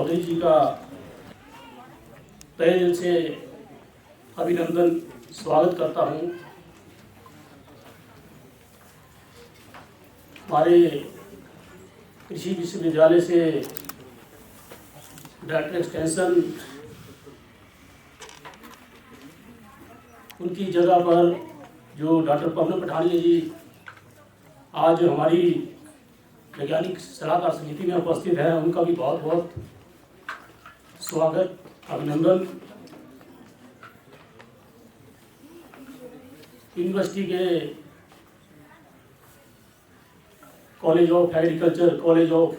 चौधरी जी का तहे दिल से अभिनंदन स्वागत करता हूँ। हमारे कृषि विश्वविद्यालय से डायरेक्टर एक्सटेंशन उनकी जगह पर जो डॉक्टर पवन पठानिया जी आज हमारी वैज्ञानिक सलाहकार समिति में उपस्थित है, उनका भी बहुत बहुत स्वागत अभिनंदन। यूनिवर्सिटी के college of agriculture, college of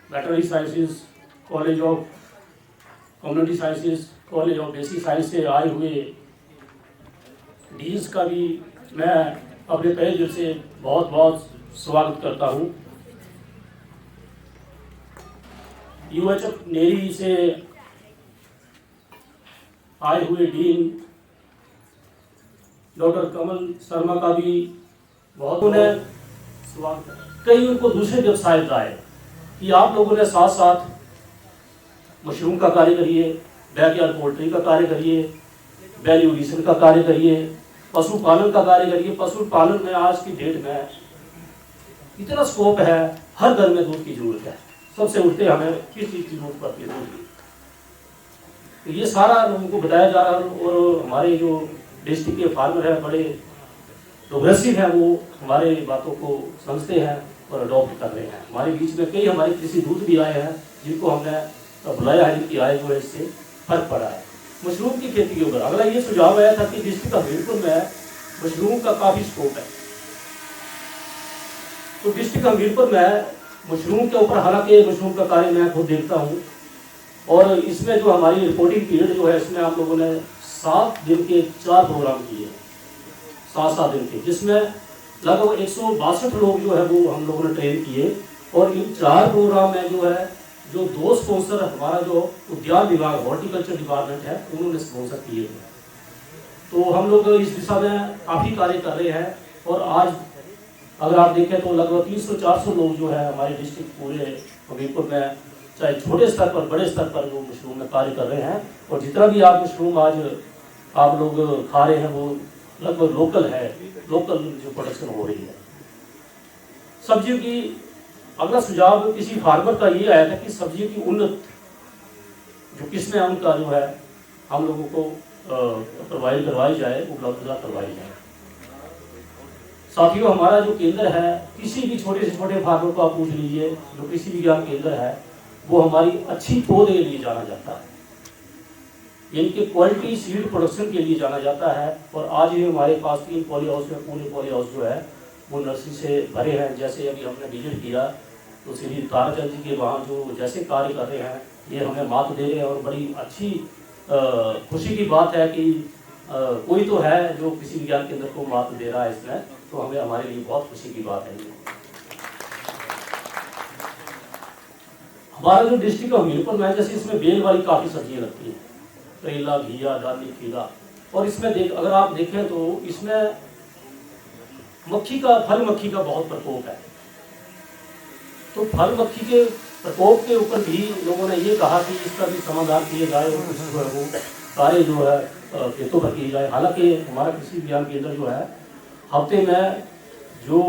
veterinary sciences, college of community sciences, college of basic science से आए हुए डीन्स का भी मैं अपने तहे दिल से बहुत बहुत स्वागत करता हूँ। यूएचएफ नेरी से आए हुए डीन डॉक्टर कमल शर्मा का भी बहुत उन्हें स्वागत। कई उनको दूसरे व्यवसाय बताए कि आप लोगों ने साथ साथ मशरूम का कार्य करिए, बैकयार्ड पोल्ट्री का कार्य करिए, वैल्यू एडिशन का कार्य करिए, पशुपालन का कार्य करिए। पशुपालन में आज की डेट में इतना स्कोप है, हर घर में दूध की जरूरत है। सबसे उठते हमें किस चीज़ की जरूरत पड़ती है, दूध की। तो ये सारा लोगों को बताया जा रहा है और हमारे जो डिस्ट्रिक्ट के फार्मर हैं बड़े प्रोग्रेसिव हैं, वो हमारे बातों को समझते हैं और अडॉप्ट कर रहे हैं। हमारे बीच में कई हमारे कृषि दूत भी आए हैं जिनको हमने बुलाया है, जिनकी आय जो है इससे फर्क पड़ा है। मशरूम की खेती के ऊपर अगला ये सुझाव आया था कि डिस्ट्रिक्ट हमीरपुर में मशरूम का काफ़ी स्कोप है। तो डिस्ट्रिक्ट हमीरपुर में मशरूम के ऊपर, हालांकि मशरूम का कार्य मैं खुद देखता हूँ और इसमें जो हमारी रिपोर्टिंग पीरियड जो है, इसमें आप लोगों ने 7 दिन के 4 प्रोग्राम किए, 7 दिन के, जिसमें लगभग 162 लोग जो है वो हम लोगों ने ट्रेन किए। और इन 4 प्रोग्राम में जो है जो 2 स्पॉन्सर हमारा जो उद्यान विभाग हॉर्टिकल्चर डिपार्टमेंट है उन्होंने स्पॉन्सर किए थे। तो हम लोग इस दिशा में काफ़ी कार्य कर रहे हैं और आज अगर आप देखें तो लगभग 300-400 लोग जो है हमारे डिस्ट्रिक्ट पूरे हमीरपुर में, चाहे छोटे स्तर पर बड़े स्तर पर वो मशरूम में कार्य कर रहे हैं। और जितना भी आप मशरूम आज आप लोग खा रहे हैं वो लगभग लोकल है, लोकल जो प्रोडक्शन हो रही है। सब्जियों की अगला सुझाव किसी फार्मर का ये आया था कि सब्जियों की उन्नत जो किस्में उनका जो है हम लोगों को प्रोवाइड करवाई जाए, उपलब्धता करवाई जाए। साथियों, हमारा जो केंद्र है, किसी भी छोटे से छोटे फार्मर को आप पूछ लीजिए, जो कृषि विज्ञान केंद्र है वो हमारी अच्छी पौध के लिए जाना जाता है, इनके क्वालिटी सीड प्रोडक्शन के लिए जाना जाता है। और आज भी हमारे पास 3 पॉली हाउस में, पूरे पॉली हाउस जो है वो नर्सरी से भरे हैं। जैसे अभी हमने विजिट किया तो श्री ताराचंद जी के वहाँ जो जैसे कार्य कर रहे हैं ये हमें मात दे रहे हैं और बड़ी अच्छी खुशी की बात है कि कोई तो है जो कृषि विज्ञान केंद्र को मात दे रहा है इसमें, तो हमें हमारे लिए बहुत खुशी की बात है। हमारा जो डिस्ट्रिक्ट हमीरपुर में जैसे इसमें बेल वाली काफ़ी सब्जियाँ लगती हैं, करेला, घिया, दाली, खीरा। और इसमें अगर आप देखें तो इसमें फल मक्खी का बहुत प्रकोप है। तो फल मक्खी के प्रकोप के ऊपर भी लोगों ने ये कहा कि इसका भी समाधान किया जाए और कुछ जो है वो कार्य जो है खेतों पर किया जाए। हालांकि हमारा कृषि विज्ञान केंद्र जो है हफ्ते में जो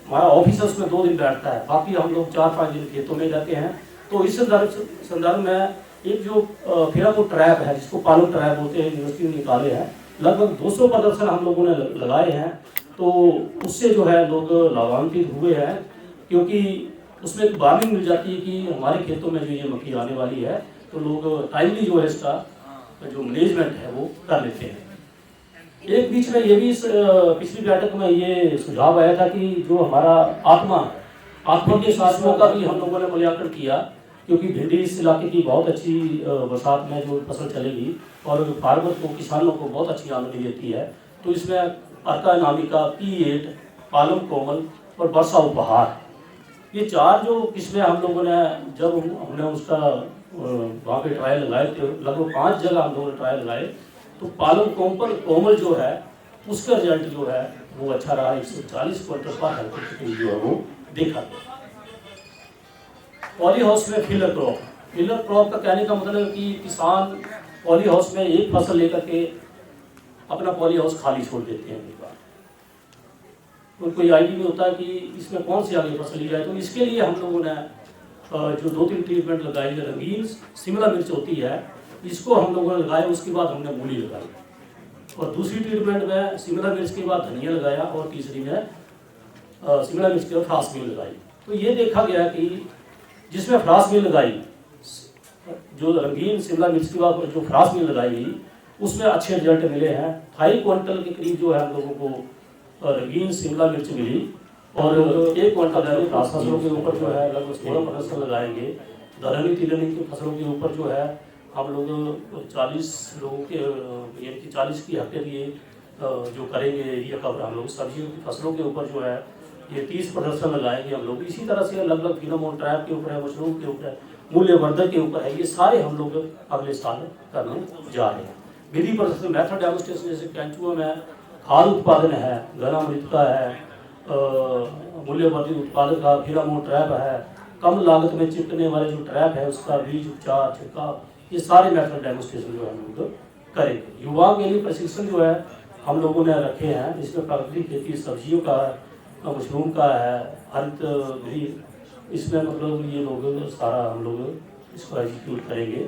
हमारा ऑफिस है उसमें 2 दिन बैठता है, बाकी हम लोग 4-5 दिन खेतों में रहते हैं। तो इस संदर्भ में एक जो फेरामोन ट्रैप है जिसको पालन ट्रैप बोलते हैं, यूनिवर्सिटी ने निकाले हैं, लगभग 200 प्रदर्शन हम लोगों ने लगाए हैं। तो उससे जो है लोग लाभान्वित हुए हैं, क्योंकि उसमें एक वार्निंग मिल जाती है कि हमारे खेतों में जो ये मक्खी आने वाली है, तो लोग टाइमली जो है इसका जो मैनेजमेंट है वो कर लेते हैं। एक बीच में ये भी पिछली बैठक में ये सुझाव आया था कि जो हमारा आत्मा के शासनों का भी हम लोगों ने मूल्यांकन किया, क्योंकि भिंडी इस इलाके की बहुत अच्छी बरसात में जो फसल चलेगी और फार्मर को, किसानों को बहुत अच्छी आमदनी देती है। तो इसमें अर्का अनामिका, P8, पालम कोमल और वर्षा उपहार, ये 4 जो किस्में हम लोगों ने जब हमने उसका वहाँ पे ट्रायल लगाए थे, लगभग 5 जगह हम लोगों ने ट्रायल लगाए, तो पालम कोमल जो है उसका रिजल्ट जो है वो अच्छा रहा। 140 क्विंटल पर हेक्टेयर जो है वो देखा। पॉली हाउस में फिलर क्रॉप का कहने का मतलब है कि किसान पॉली हाउस में एक फसल लेकर के अपना पॉली हाउस खाली छोड़ देते हैं एक बार, उनको ये आइडिया नहीं होता कि इसमें कौन सी आगे फसल ली जाए। तो इसके लिए हम लोगों ने जो 2-3 ट्रीटमेंट लगाई, रंगीन शिमला मिर्च होती है इसको हम लोगों ने लगाया, उसके बाद हमने मूली लगाई, और दूसरी ट्रीटमेंट में शिमला मिर्च के बाद धनिया लगाया, और तीसरी में शिमला मिर्च के बाद फ्रास बीन लगाई। तो ये देखा गया कि जिसमें फ्रास बीन लगाई, जो रंगीन शिमला मिर्च के बाद जो फ्रास बीन लगाई गई उसमें अच्छे रिजल्ट मिले हैं। 2.5 क्विंटल के करीब जो है हम लोगों को रंगीन शिमला मिर्च मिली, और 1 क्विंटल फ्रास फसलों के ऊपर जो है लगभग 16% लगाएंगे। दलहनी तिलहनी की फसलों के ऊपर जो है हम लोग 40 लोगों के यानी कि 40 की हेक्टेयर ये जो करेंगे एरिया कवर हम लोग। सब्जियों की फसलों के ऊपर जो है ये 30% लगाएंगे हम लोग। इसी तरह से अलग अलग फिनोमोन ट्रैप के ऊपर है, मशरूम के ऊपर है, मूल्यवर्धक के ऊपर है, ये सारे हम लोग अगले साल करने जा रहे हैं। विधि प्रदर्शन मेथड डेमोन्स्ट्रेशन जैसे कैंचुआ में खाद उत्पादन है, घना मृतिका है, मूल्यवर्धित उत्पादक का फिनोमोन ट्रैप है, कम लागत में चिपकने वाले जो ट्रैप है उसका बीज उपचार छिड़काव, ये सारे मेथड डेमोन्स्ट्रेशन जो है हम लोग करेंगे। युवाओं के लिए प्रशिक्षण जो है हम लोगों ने रखे हैं, इसमें प्राकृतिक खेती, सब्जियों का है, मशरूम का है, हरित गृह, इसमें मतलब ये लोग सारा हम लोग इसको एग्जीक्यूट करेंगे।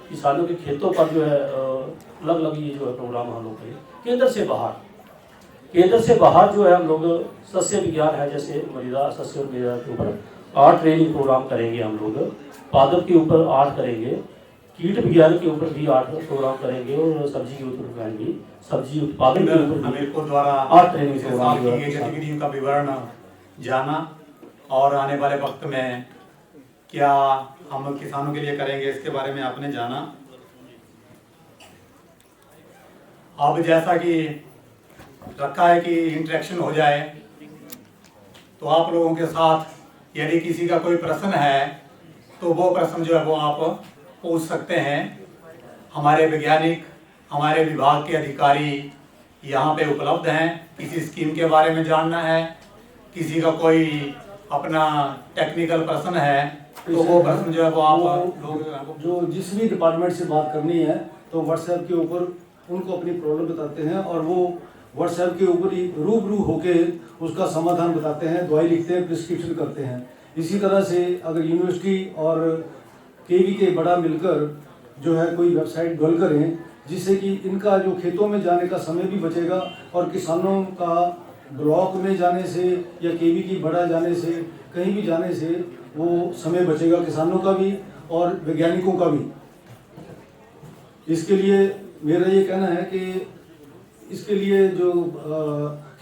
किसानों के खेतों पर जो है अलग अलग ये जो है प्रोग्राम हम लोग करेंगे। केंद्र से बाहर जो है हम लोग सस्य विज्ञान है, जैसे मृदा सस्य और मृदा के ऊपर 8 ट्रेनिंग प्रोग्राम करेंगे हम लोग, पादप के ऊपर 8 करेंगे, कीट विज्ञान के ऊपर भी 8 प्रोग्राम करेंगे, और सब्जी के ऊपर करेंगे, सब्जी उत्पादन के ऊपर हमीरपुर द्वारा 8 ट्रेनिंग प्रोग्राम गतिविधियों का विवरण जाना, और आने वाले वक्त में क्या हम किसानों के लिए करेंगे इसके बारे में आपने जाना। अब जैसा कि रखा है कि इंटरेक्शन हो जाए, तो आप लोगों के साथ यदि किसी का कोई प्रश्न है तो वो प्रश्न जो है वो आप पूछ सकते हैं। हमारे वैज्ञानिक, हमारे विभाग के अधिकारी यहाँ पे उपलब्ध हैं। किसी स्कीम के बारे में जानना है, किसी का कोई अपना टेक्निकल प्रश्न है, तो वो प्रश्न जो है वो आप लोग जो जिस भी डिपार्टमेंट से बात करनी है तो व्हाट्सएप के ऊपर उनको अपनी प्रॉब्लम बताते हैं, और वो व्हाट्सएप के ऊपर ही रूबरू होके उसका समाधान बताते हैं, दवाई लिखते हैं, प्रिस्क्रिप्शन करते हैं। इसी तरह से अगर यूनिवर्सिटी और केवी के बड़ा मिलकर जो है कोई वेबसाइट डेवलप करें, जिससे कि इनका जो खेतों में जाने का समय भी बचेगा, और किसानों का ब्लॉक में जाने से या केवी की बड़ा जाने से, कहीं भी जाने से वो समय बचेगा, किसानों का भी और वैज्ञानिकों का भी। इसके लिए मेरा ये कहना है कि इसके लिए जो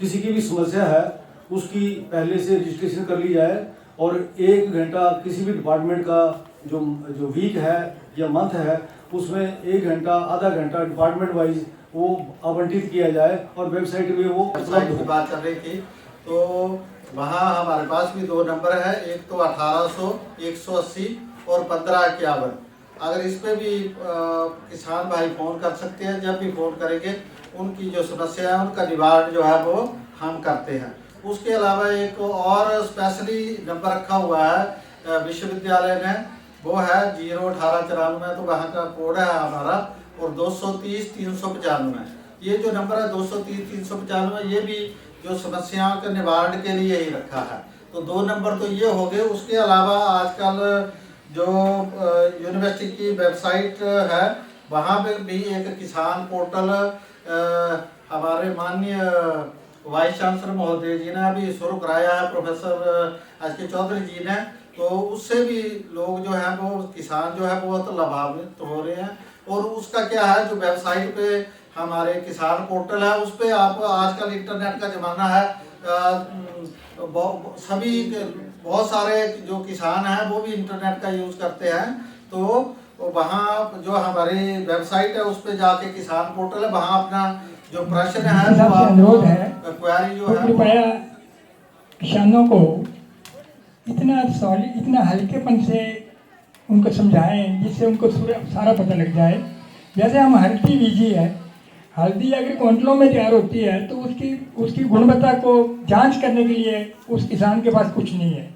किसी की भी समस्या है उसकी पहले से रजिस्ट्रेशन कर ली जाए, और 1 घंटा किसी भी डिपार्टमेंट का जो वीक है या मंथ है उसमें 1 घंटा, आधा घंटा डिपार्टमेंट वाइज वो आवंटित किया जाए, और वेबसाइट पे वो वेबसाइट की बात कर रही थी। तो वहाँ हमारे पास भी 2 नंबर है, एक तो 1800 180 और 1551। अगर इस पे भी किसान भाई फ़ोन कर सकते हैं। जब भी फ़ोन करेंगे उनकी जो समस्या है उनका निवारण जो है वो हम करते हैं। उसके अलावा एक और स्पेशली नंबर रखा हुआ है विश्वविद्यालय ने, वो है 01894, तो वहाँ का कोड है हमारा, और 230 395। ये जो नंबर है 230 395, ये भी जो समस्याओं के निवारण के लिए ही रखा है। तो 2 नंबर तो ये हो गए। उसके अलावा आजकल जो यूनिवर्सिटी की वेबसाइट है वहाँ पे भी एक किसान पोर्टल हमारे माननीय वाइस चांसलर महोदय जी ने अभी शुरू कराया है, प्रोफेसर एस.के. चौधरी जी ने। तो उससे भी लोग जो है वो किसान जो है बहुत लाभान्वित हो रहे हैं। और उसका क्या है, जो वेबसाइट पे हमारे किसान पोर्टल है उस पर आप, आजकल इंटरनेट का ज़माना है, सभी बहुत सारे जो किसान हैं वो भी इंटरनेट का यूज़ करते हैं। तो वहाँ जो हमारी वेबसाइट है उस पर जाके किसान पोर्टल है, वहाँ अपना जो प्रश्न है वो अनुरोध है, क्वेरी जो है कृपया किसानों को इतना हल्केपन से उनको समझाएं जिससे उनको सारा पता लग जाए। जैसे हम हल्दी बीजी है, हल्दी अगर क्विंटलों में तैयार होती है तो उसकी गुणवत्ता को जांच करने के लिए उस किसान के पास कुछ नहीं है।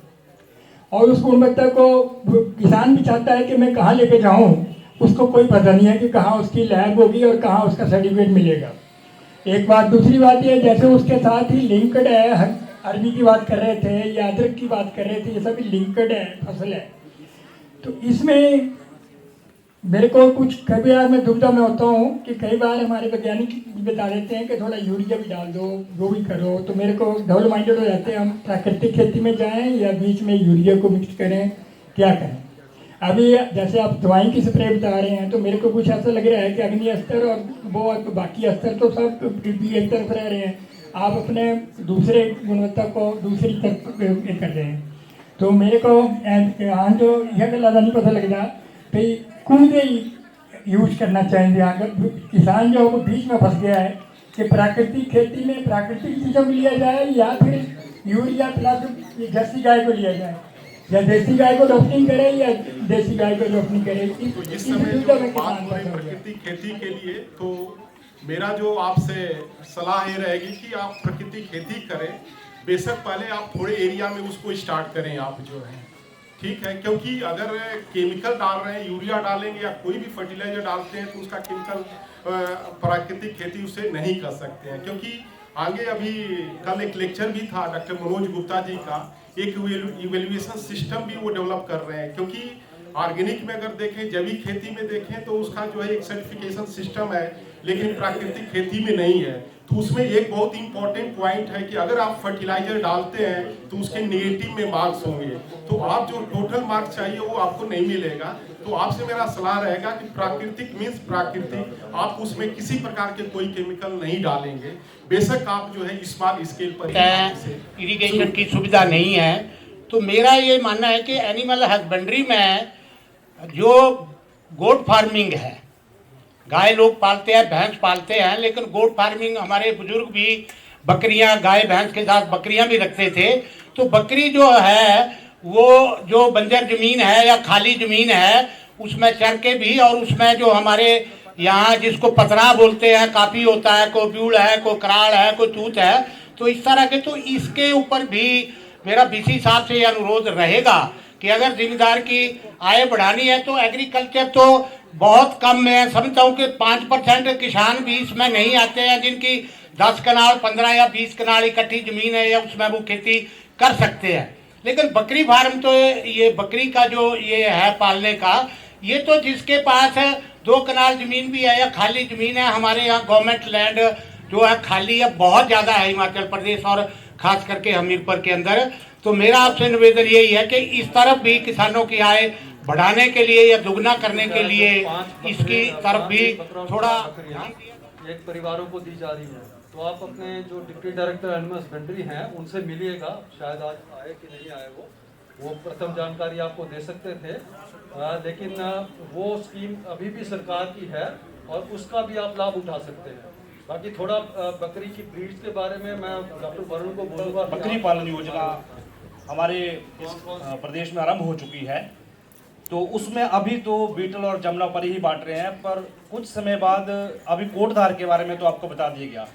और उस गुणवत्ता को किसान भी चाहता है कि मैं कहाँ लेके जाऊँ, उसको कोई पता नहीं है कि कहाँ उसकी लैब होगी और कहाँ उसका सर्टिफिकेट मिलेगा। एक बात, दूसरी बात ये, जैसे उसके साथ ही लिंक्ड है, अरबी की बात कर रहे थे या अदरक की बात कर रहे थे, ये सभी लिंक्ड है फसल है। तो इसमें मेरे को कुछ कई बार मैं दुविधा में होता हूँ कि कई बार हमारे वैज्ञानिक बता देते हैं कि थोड़ा यूरिया भी डाल दो, जो भी करो, तो मेरे को डबल माइंडेड हो जाते हैं, हम प्राकृतिक खेती में जाएं या बीच में यूरिया को मिक्स करें, क्या करें। अभी जैसे आप दवाई की स्प्रे बता रहे हैं, तो मेरे को कुछ ऐसा लग रहा है कि अग्नि अस्तर और वो बाकी अस्तर तो सब एक तरफ रह रहे हैं, आप अपने दूसरे गुणवत्ता को दूसरी तरफ कर रहे हैं। तो मेरे को यहाँ जो यह गला नहीं पता लगता भाई कूदे यूज करना चाहिए। अगर किसान जो वो बीच में फंस गया है कि प्राकृतिक खेती में प्राकृतिक चीज़ों को लिया जाए या फिर यूरिया प्लस जर्सी गाय को लिया जाए, या देसी गाय को रोपनी करे या देसी गाय को रोपनी करे। तो इस समय जो बात हो रही प्राकृतिक खेती के लिए, तो मेरा जो आपसे सलाह ये रहेगी कि आप प्राकृतिक खेती करें। बेशक पहले आप थोड़े एरिया में उसको स्टार्ट करें आप जो है, ठीक है, क्योंकि अगर केमिकल डाल रहे हैं, यूरिया डालेंगे या कोई भी फर्टिलाइजर डालते हैं तो उसका केमिकल प्राकृतिक खेती उसे नहीं कर सकते हैं। क्योंकि आगे अभी कल एक लेक्चर भी था डॉक्टर मनोज गुप्ता जी का, एक इवेल्युएशन सिस्टम भी वो डेवलप कर रहे हैं। क्योंकि ऑर्गेनिक में अगर देखें, जैविक खेती में देखें तो उसका जो है एक सर्टिफिकेशन सिस्टम है, लेकिन प्राकृतिक खेती में नहीं है। तो उसमें एक बहुत इंपॉर्टेंट पॉइंट है कि अगर आप फर्टिलाइजर डालते हैं तो उसके नेगेटिव में मार्क्स होंगे, तो आप जो टोटल मार्क्स चाहिए वो आपको नहीं मिलेगा। तो आपसे मेरा सलाह रहेगा कि प्राकृतिक मीन्स प्राकृतिक, आप उसमें किसी प्रकार के कोई केमिकल नहीं डालेंगे। बेशक आप जो है स्मॉल स्केल पर इरिगेशन की सुविधा नहीं है, तो मेरा ये मानना है कि एनिमल हस्बेंड्री में जो गोट फार्मिंग है, गाय लोग पालते हैं, भैंस पालते हैं, लेकिन गोट फार्मिंग हमारे बुजुर्ग भी बकरियां, गाय भैंस के साथ बकरियां भी रखते थे। तो बकरी जो है वो जो बंजर जमीन है या खाली जमीन है उसमें चर के भी, और उसमें जो हमारे यहाँ जिसको पतरा बोलते हैं काफ़ी होता है, कोई ब्यूड़ है, कोई कराड़ है, कोई तूत है, तो इस तरह के, तो इसके ऊपर भी मेरा बीसी साहब से ये अनुरोध रहेगा कि अगर जिम्मेदार की आय बढ़ानी है तो एग्रीकल्चर तो बहुत कम मैं समझता हूँ कि 5% किसान भी इसमें नहीं आते हैं, जिनकी 10 कनाल 15 या 20 कनाल इकट्ठी जमीन है या उसमें वो खेती कर सकते हैं। लेकिन बकरी फार्म तो ये बकरी का जो ये है पालने का, ये तो जिसके पास 2 कनाल जमीन भी है या खाली जमीन है, हमारे यहाँ गवर्नमेंट लैंड जो है खाली है बहुत ज़्यादा है हिमाचल प्रदेश और खास करके हमीरपुर के अंदर। तो मेरा आपसे निवेदन यही है कि इस तरफ भी किसानों की आय बढ़ाने के लिए या दुगना करने के लिए इसकी तरफ भी थोड़ा एक परिवारों को दी जा रही है। तो आप अपने जो डिप्टी डायरेक्टर एनिमल हस्बेंड्री हैं उनसे मिलिएगा, शायद आज आए कि नहीं आए वो प्रथम जानकारी आपको दे सकते थे, लेकिन वो स्कीम अभी भी सरकार की है और उसका भी आप लाभ उठा सकते हैं। बाकी थोड़ा बकरी की ब्रीड्स के बारे में मैं डॉक्टर वरुण को बोलूँगा। बकरी पालन योजना हमारे इस प्रदेश में आरंभ हो चुकी है, तो उसमें अभी तो बीटल और जमुनापरी ही बांट रहे हैं, पर कुछ समय बाद अभी कोटधार के बारे में तो आपको बता दिया गया।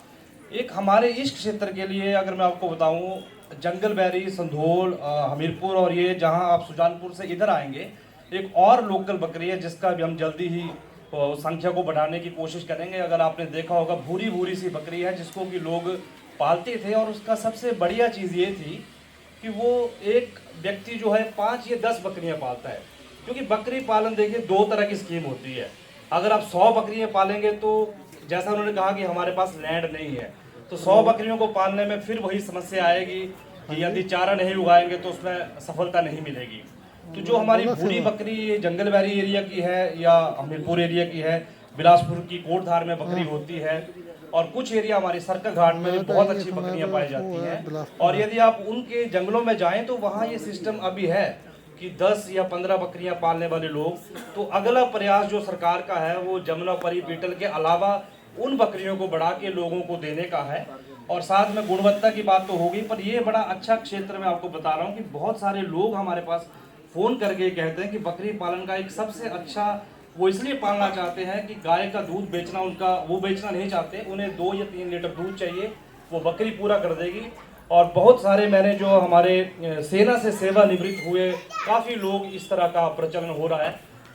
एक हमारे इस क्षेत्र के लिए अगर मैं आपको बताऊं, जंगलबैरी, संधोल, हमीरपुर और ये जहां आप सुजानपुर से इधर आएंगे, एक और लोकल बकरी है जिसका भी हम जल्दी ही संख्या को बढ़ाने की कोशिश करेंगे। अगर आपने देखा होगा, भूरी भूरी सी बकरी है जिसको कि लोग पालते थे, और उसका सबसे बढ़िया चीज़ ये थी कि वो एक व्यक्ति जो है 5 या 10 बकरियाँ पालता है। क्योंकि बकरी पालन देखिए 2 तरह की स्कीम होती है। अगर आप 100 बकरियाँ पालेंगे तो जैसा उन्होंने कहा कि हमारे पास लैंड नहीं है, तो 100 बकरियों को पालने में फिर वही समस्या आएगी कि यदि चारा नहीं उगाएंगे तो उसमें सफलता नहीं मिलेगी। तो जो हमारी बूढ़ी बकरी जंगलबैरी एरिया की है या हमीरपुर एरिया की है, बिलासपुर की कोटधार में बकरी होती है, और कुछ एरिया हमारे सरका घाट में भी बहुत अच्छी बकरियां पाई जाती हैं। और यदि आप उनके जंगलों में जाएं तो वहाँ ये सिस्टम अभी है कि 10 या 15 बकरियां पालने वाले लोग। तो अगला प्रयास जो सरकार का है वो जमुनापरी, बीटल के अलावा उन बकरियों को बढ़ा के लोगों को देने का है। और साथ में गुणवत्ता की बात तो होगी, पर ये बड़ा अच्छा क्षेत्र मैं आपको बता रहा हूँ कि बहुत सारे लोग हमारे पास फ़ोन करके कहते हैं कि बकरी पालन का एक सबसे अच्छा, वो इसलिए पालना चाहते हैं कि गाय का दूध बेचना उनका, वो बेचना नहीं चाहते, उन्हें 2 या 3 लीटर दूध चाहिए, वो बकरी पूरा कर देगी। और बहुत सारे मैंने जो हमारे सेना से सेवानिवृत्त हुए काफ़ी लोग इस तरह का प्रचलन हो रहा है।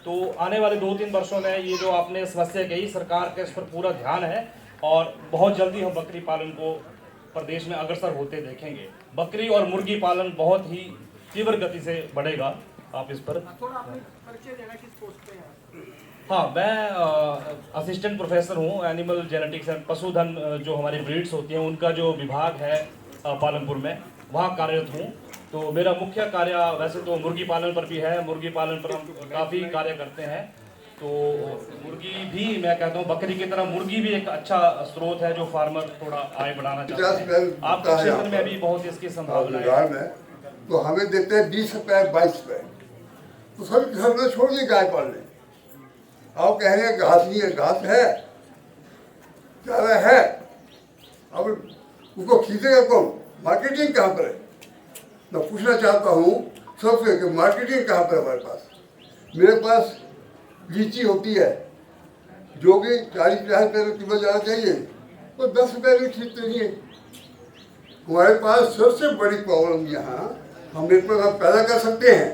तो आने वाले 2-3 वर्षों में ये जो आपने समस्या कही, सरकार का इस पर पूरा ध्यान है और बहुत जल्दी हम बकरी पालन को प्रदेश में अग्रसर होते देखेंगे। बकरी और मुर्गी पालन बहुत ही तीव्र गति से बढ़ेगा। आप इस पर हाँ, मैं असिस्टेंट प्रोफेसर हूँ एनिमल जेनेटिक्स एंड पशुधन, जो हमारी ब्रीड्स होती हैं उनका जो विभाग है पालनपुर में, वहाँ कार्यरत हूँ। तो मेरा मुख्य कार्य वैसे तो मुर्गी पालन पर भी है। मुर्गी पालन पर हम काफ़ी कार्य करते हैं। तो मुर्गी भी मैं कहता हूँ बकरी की तरह मुर्गी भी एक अच्छा स्रोत है जो फार्मर थोड़ा आय बढ़ाना चाहते हैं। आपके क्षेत्र में भी बहुत इसकी संभावना है। तो हमें देते हैं 20 रुपए 22 रुपए, तो सभी घर में छोड़ दी गाय पालने। आप कह रहे हैं घास नहीं है, घास है, चारा है, अब उसको खरीदेगा कौन? मार्केटिंग कहाँ पर है? मैं पूछना चाहता हूँ सबसे कि मार्केटिंग कहाँ पर है हमारे पास? मेरे पास लीची होती है जो कि 40-50 रुपये किलो जाना चाहिए, तो 10 रुपये में खरीदते नहीं है। हमारे पास सबसे बड़ी प्रॉब्लम यहाँ, हम एक पैदा कर सकते हैं,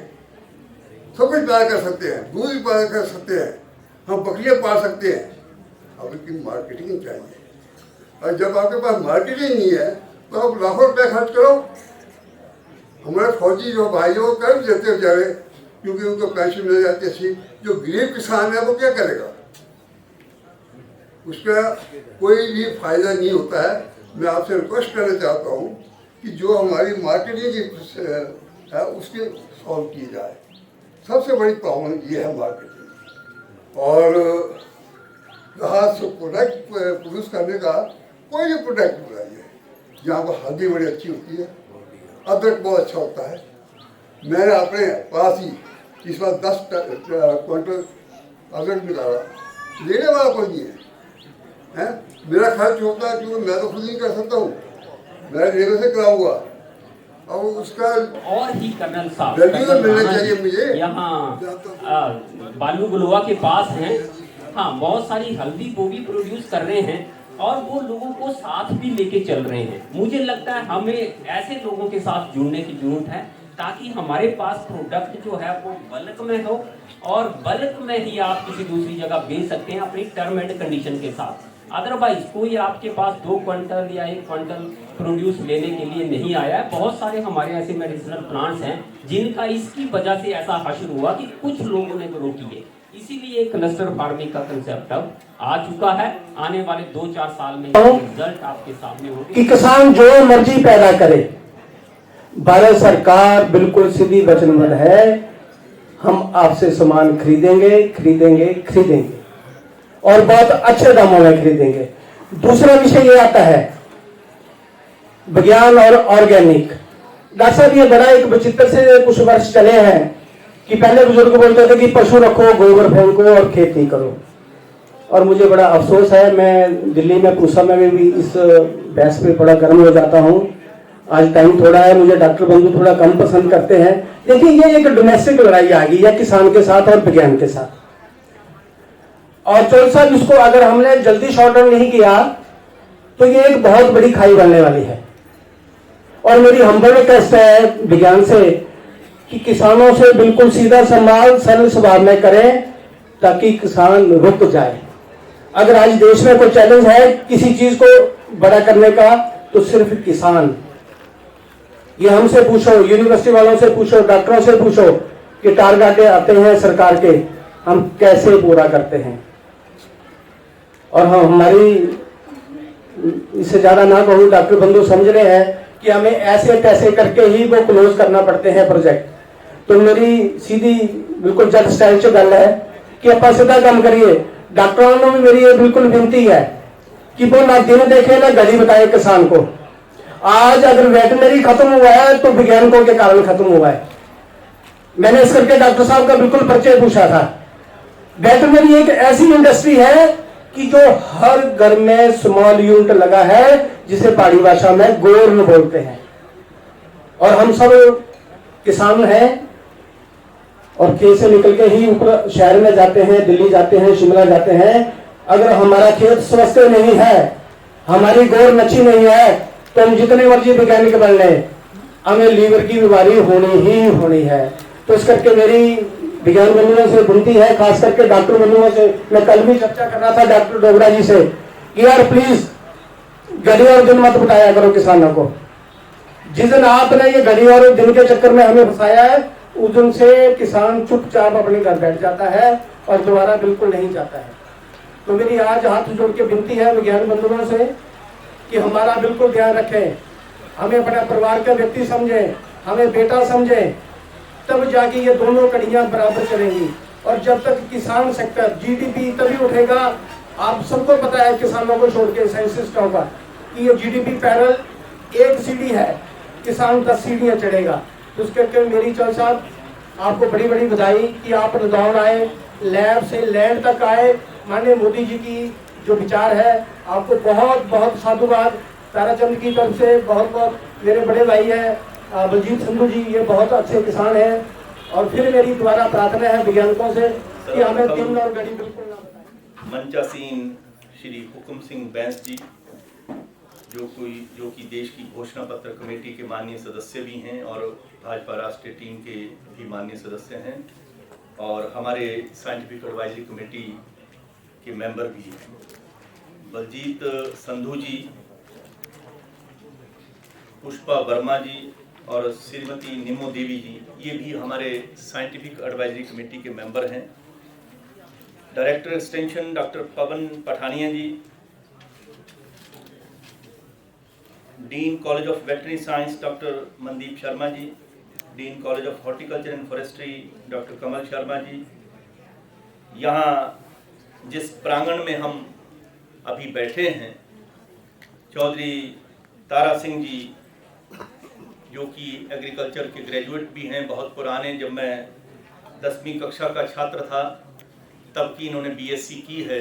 सब कुछ पैदा कर सकते हैं, दूध भी पैदा कर सकते हैं, हम बकरियाँ पाल सकते हैं, अब इनकी मार्केटिंग चाहिए। और जब आपके पास मार्केटिंग नहीं है तो आप लाखों रुपये खर्च करो। हमारे फौजी जो भाई वो कर देते हैं बेचारे, क्योंकि उनको पेंशन मिल जाती है अच्छी। जो गरीब किसान है वो क्या करेगा? उसका कोई भी फायदा नहीं होता है। मैं आपसे रिक्वेस्ट करना चाहता हूँ कि जो हमारी मार्केटिंग की है उसकी सॉल्व की जाए। सबसे बड़ी प्रॉब्लम ये है मार्केटिंग। और रहा सो प्रोडक्ट प्रोड्यूस करने का, कोई भी प्रोडक्ट बनाइए। यहाँ पर हल्दी बड़ी अच्छी होती है, अदरक बहुत अच्छा होता है। मैंने अपने पास ही इस बार 10 क्विंटल अदरक निकाला, लेने वाला कोई नहीं है। मेरा खर्च होता है क्योंकि मैं तो खुद नहीं कर सकता हूँ, मैं लेबर से कराऊंगा। और उसका और ही कर्नल साहब जल्दी तो मिलना चाहिए मुझे। यहाँ बालू गुलवा के पास हैं, हाँ, बहुत सारी हल्दी वो भी प्रोड्यूस कर रहे हैं और वो लोगों को साथ भी लेके चल रहे हैं। मुझे लगता है हमें ऐसे लोगों के साथ जुड़ने की जरूरत है ताकि हमारे पास प्रोडक्ट जो है वो बल्क में हो और बल्क में ही आप किसी दूसरी जगह बेच सकते हैं अपनी टर्म एंड कंडीशन के साथ। अदरवाइज कोई आपके पास 2 क्विंटल या 1 क्विंटल प्रोड्यूस लेने के लिए नहीं आया है। बहुत सारे हमारे ऐसे मेडिसिनल प्लांट्स हैं जिनका इसकी वजह से ऐसा हश्र हुआ कि कुछ लोगों ने रोकी है। इसीलिए क्लस्टर फार्मिंग का कंसेप्ट अब आ चुका है। आने वाले 2-4 साल में रिजल्ट आपके सामने होंगे कि किसान जो मर्जी पैदा करे। भारत सरकार बिल्कुल सीधी वचनबद्ध है, हम आपसे सामान खरीदेंगे खरीदेंगे खरीदेंगे और बहुत अच्छे दामों में खरीदेंगे। दूसरा विषय ये आता है विज्ञान और ऑर्गेनिक। डॉक्टर साहब ये बड़ा एक विचित्र से कुछ वर्ष चले हैं कि पहले बुजुर्ग बोलते थे कि पशु रखो, गोबर फेंको और खेती करो। और मुझे बड़ा अफसोस है, मैं दिल्ली में पूसा में भी इस बहस पे बड़ा गर्म हो जाता हूँ। आज टाइम थोड़ा है, मुझे डॉक्टर बंधु थोड़ा कम पसंद करते हैं। देखिए ये एक डोमेस्टिक लड़ाई आ गई है किसान के साथ और विज्ञान के साथ। और चौल साहब इसको अगर हमने जल्दी शॉर्ट डाउन नहीं किया तो ये एक बहुत बड़ी खाई बनने वाली है। और मेरी हम्बल रिक्वेस्ट है विज्ञान से कि किसानों से बिल्कुल सीधा संवाद सरल स्वभाव में करें ताकि किसान रुक जाए। अगर आज देश में कोई चैलेंज है किसी चीज को बड़ा करने का तो सिर्फ किसान। ये हमसे पूछो, यूनिवर्सिटी वालों से पूछो, डॉक्टरों से पूछो कि टारगेट आते हैं सरकार के, हम कैसे पूरा करते हैं। और हम हमारी इससे ज्यादा ना कहूँ, डॉक्टर बंधु समझ रहे हैं कि हमें ऐसे तैसे करके ही वो क्लोज करना पड़ते हैं प्रोजेक्ट। तो मेरी सीधी बिल्कुल जज स्टाइल से गल है कि आप सीधा काम करिए। डॉक्टरों ने भी मेरी ये बिल्कुल विनती है कि वो ना दिन देखे ना घड़ी बताए किसान को। आज अगर वेटनरी खत्म हुआ है तो वैज्ञानिकों के कारण खत्म हुआ है। मैंने इस करके डॉक्टर साहब का बिल्कुल परिचय पूछा था। वेटनरी एक ऐसी इंडस्ट्री है कि जो हर घर में स्मॉल यूनिट लगा है जिसे पहाड़ी भाषा में गोर्न बोलते हैं। और हम सब किसान हैं और खेत से निकल के ही ऊपर शहर में जाते हैं, दिल्ली जाते हैं, शिमला जाते हैं। अगर हमारा खेत स्वस्थ नहीं है, हमारी गोर नची नहीं है तो हम जितने मर्जी वैज्ञानिक बन लें, हमें लीवर की बीमारी होनी ही होनी है। तो इस करके मेरी विज्ञान बंधुओं से विनती है, खास करके डॉक्टर बंधुओं से, मैं कल भी चर्चा कर रहा था डॉक्टर डोगरा जी से कि यार प्लीज घड़ी और दिन मत बताया करो किसानों को। जिस दिन आपने ये घड़ी और दिन के चक्कर में हमें फंसाया है, उस दिन से किसान चुपचाप अपने घर बैठ जाता है और दोबारा बिल्कुल नहीं जाता है। तो मेरी आज हाथ जोड़ के विनती है विज्ञान बंधुओं से कि हमारा बिल्कुल ध्यान रखें, हमें अपना परिवार का व्यक्ति समझें, हमें बेटा समझें, तब जाके ये दोनों कड़ियां बराबर चलेंगी। और जब तक किसान सेक्टर जीडीपी तभी उठेगा, आप सबको पता है किसानों को छोड़ के साइंटिस्टों का कि ये जीडीपी पैरल एक सीढ़ी है, किसान 10 सीढ़ियां चढ़ेगा। तो उसके करके मेरी चौधरी साहब आपको बड़ी बड़ी बधाई कि आप नदौन आए, लैब से लैंड तक आए। माननीय मोदी जी की जो विचार है, आपको बहुत बहुत साधुवाद। ताराचंद की तरफ से बहुत बहुत, मेरे बड़े भाई हैं बलजीत संधू जी, ये बहुत अच्छे किसान हैं। और फिर मेरी दोबारा प्रार्थना है वैज्ञानिकों से कि हमें दिन और घड़ी बिल्कुल ना बताएं। मंचासीन श्री हुकुम सिंह बैंस जी, जो कि देश की घोषणा पत्र कमेटी के माननीय सदस्य भी हैं और भाजपा राष्ट्रीय टीम के भी माननीय सदस्य हैं, और हमारे साइंटिफिक एडवाइजरी कमेटी के मेंबर भी हैं। बलजीत संधू जी, पुष्पा वर्मा जी और श्रीमती निमो देवी जी, ये भी हमारे साइंटिफिक एडवाइजरी कमेटी के मेंबर हैं। Director extension doctor Pawan Pathania ji, dean college of veterinary science doctor Mandeep Sharma ji, dean college of horticulture and forestry doctor Kamal Sharma ji. यहाँ जिस प्रांगण में हम अभी बैठे हैं, चौधरी तारा सिंह जी, जो कि एग्रीकल्चर के ग्रेजुएट भी हैं, बहुत पुराने, जब मैं 10वीं कक्षा का छात्र था तब की इन्होंने बीएससी की है,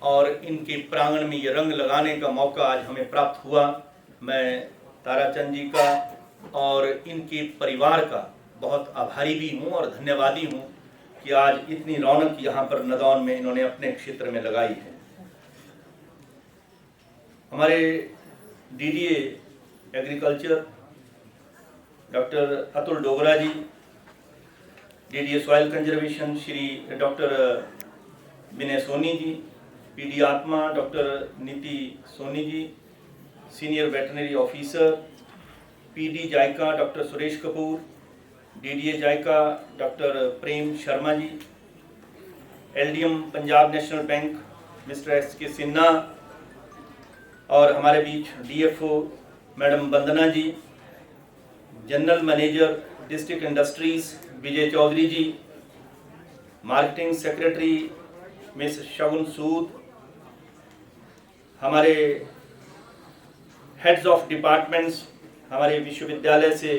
और इनके प्रांगण में ये रंग लगाने का मौका आज हमें प्राप्त हुआ। मैं ताराचंद जी का और इनके परिवार का बहुत आभारी भी हूँ और धन्यवादी हूँ कि आज इतनी रौनक यहाँ पर नदौन में इन्होंने अपने क्षेत्र में लगाई है। हमारे DDA agriculture doctor Atul Dogra ji, DDA soil conservation Shri doctor Vinay Soni ji, PD ATMA doctor Niti Soni ji, senior veterinary officer PD JICA doctor Suresh Kapoor, DDA JICA doctor Prem Sharma ji, LDM Punjab National Bank mister SK. Sinha, और हमारे बीच DFO madam Vandana ji, general manager district industries Vijay Chaudhary ji, marketing secretary miss Shagun Sood, हमारे heads of departments हमारे विश्वविद्यालय से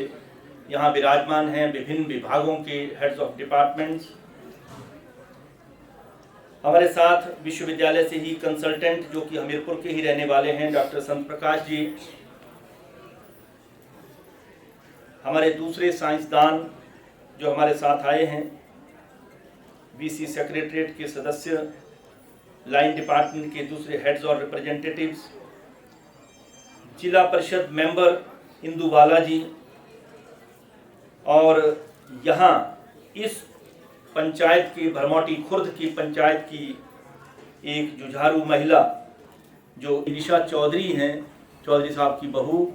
यहाँ विराजमान हैं, विभिन्न विभागों के हेड्स ऑफ डिपार्टमेंट्स। हमारे साथ विश्वविद्यालय से ही कंसल्टेंट जो कि हमीरपुर के ही रहने वाले हैं, डॉक्टर संत प्रकाश जी। हमारे दूसरे साइंसदान जो हमारे साथ आए हैं, वीसी सेक्रेटरीट के सदस्य, लाइन डिपार्टमेंट के दूसरे हेड्स और रिप्रेजेंटेटिव्स, जिला परिषद मेंबर इंदुवाला जी, और यहाँ इस पंचायत की, भरमौटी खुर्द की पंचायत की एक जुझारू महिला जो निशा चौधरी हैं, चौधरी साहब की बहू,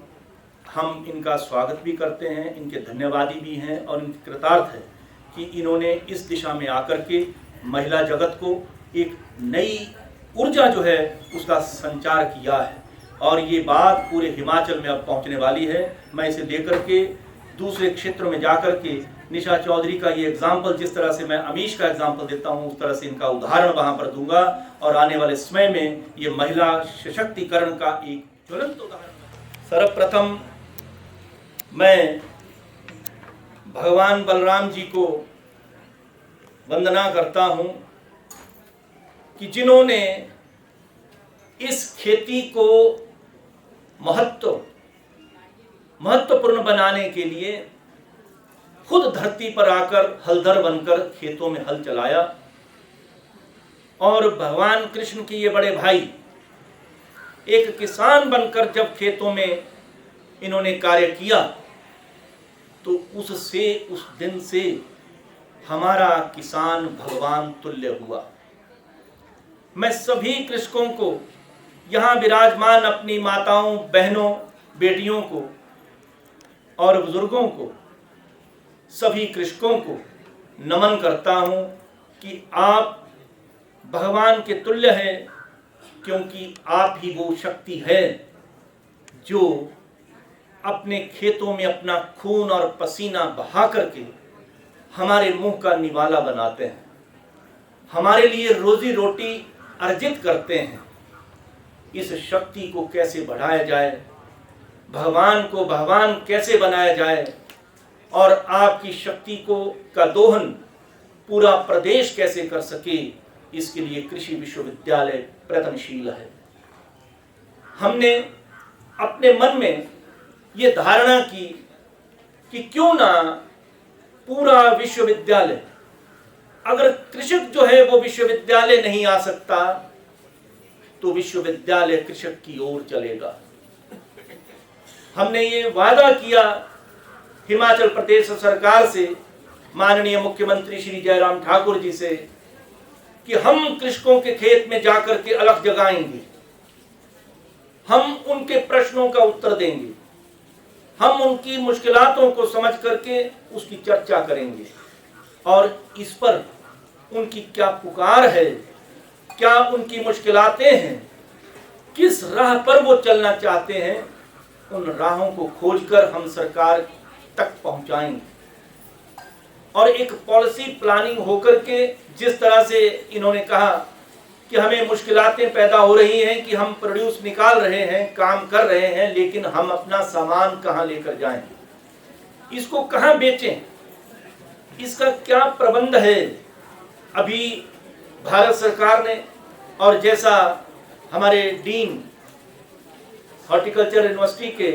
हम इनका स्वागत भी करते हैं, इनके धन्यवादी भी हैं और इनके कृतार्थ है कि इन्होंने इस दिशा में आकर के महिला जगत को एक नई ऊर्जा जो है उसका संचार किया है, और ये बात पूरे हिमाचल में अब पहुंचने वाली है। मैं इसे लेकर के दूसरे क्षेत्रों में जाकर के निशा चौधरी का ये एग्जाम्पल, जिस तरह से मैं अमीश का एग्जाम्पल देता हूँ, उस तरह से इनका उदाहरण वहाँ पर दूंगा, और आने वाले समय में ये महिला सशक्तिकरण का एक ज्वलंत उदाहरण। सर्वप्रथम मैं भगवान बलराम जी को वंदना करता हूँ कि जिन्होंने इस खेती को महत्वपूर्ण बनाने के लिए खुद धरती पर आकर हलधर बनकर खेतों में हल चलाया, और भगवान कृष्ण के ये बड़े भाई एक किसान बनकर जब खेतों में इन्होंने कार्य किया तो उससे उस दिन से हमारा किसान भगवान तुल्य हुआ। मैं सभी कृषकों को, यहाँ विराजमान अपनी माताओं, बहनों, बेटियों को और बुजुर्गों को, सभी कृषकों को नमन करता हूँ कि आप भगवान के तुल्य हैं, क्योंकि आप ही वो शक्ति है जो अपने खेतों में अपना खून और पसीना बहा करके हमारे मुंह का निवाला बनाते हैं, हमारे लिए रोजी रोटी अर्जित करते हैं। इस शक्ति को कैसे बढ़ाया जाए, भगवान को भगवान कैसे बनाया जाए और आपकी शक्ति को का दोहन पूरा प्रदेश कैसे कर सके, इसके लिए कृषि विश्वविद्यालय प्रयत्नशील है। हमने अपने मन में ये धारणा की कि क्यों ना पूरा विश्वविद्यालय, अगर कृषक जो है वो विश्वविद्यालय नहीं आ सकता तो विश्वविद्यालय कृषक की ओर चलेगा। हमने ये वादा किया हिमाचल प्रदेश सरकार से, माननीय मुख्यमंत्री श्री जयराम ठाकुर जी से, कि हम कृषकों के खेत में जाकर के अलग जगाएंगे, हम उनके प्रश्नों का उत्तर देंगे, हम उनकी मुश्किलातों को समझ करके उसकी चर्चा करेंगे और इस पर उनकी क्या पुकार है, क्या उनकी मुश्किलातें हैं, किस राह पर वो चलना चाहते हैं, उन राहों को खोजकर हम सरकार तक पहुंचाएंगे। और एक पॉलिसी प्लानिंग होकर के, जिस तरह से इन्होंने कहा कि हमें मुश्किलातें पैदा हो रही हैं कि हम प्रोड्यूस निकाल रहे हैं, काम कर रहे हैं, लेकिन हम अपना सामान कहां लेकर जाएं, इसको कहां बेचें, इसका क्या प्रबंध है। अभी भारत सरकार ने, और जैसा हमारे डीन हॉर्टिकल्चर यूनिवर्सिटी के,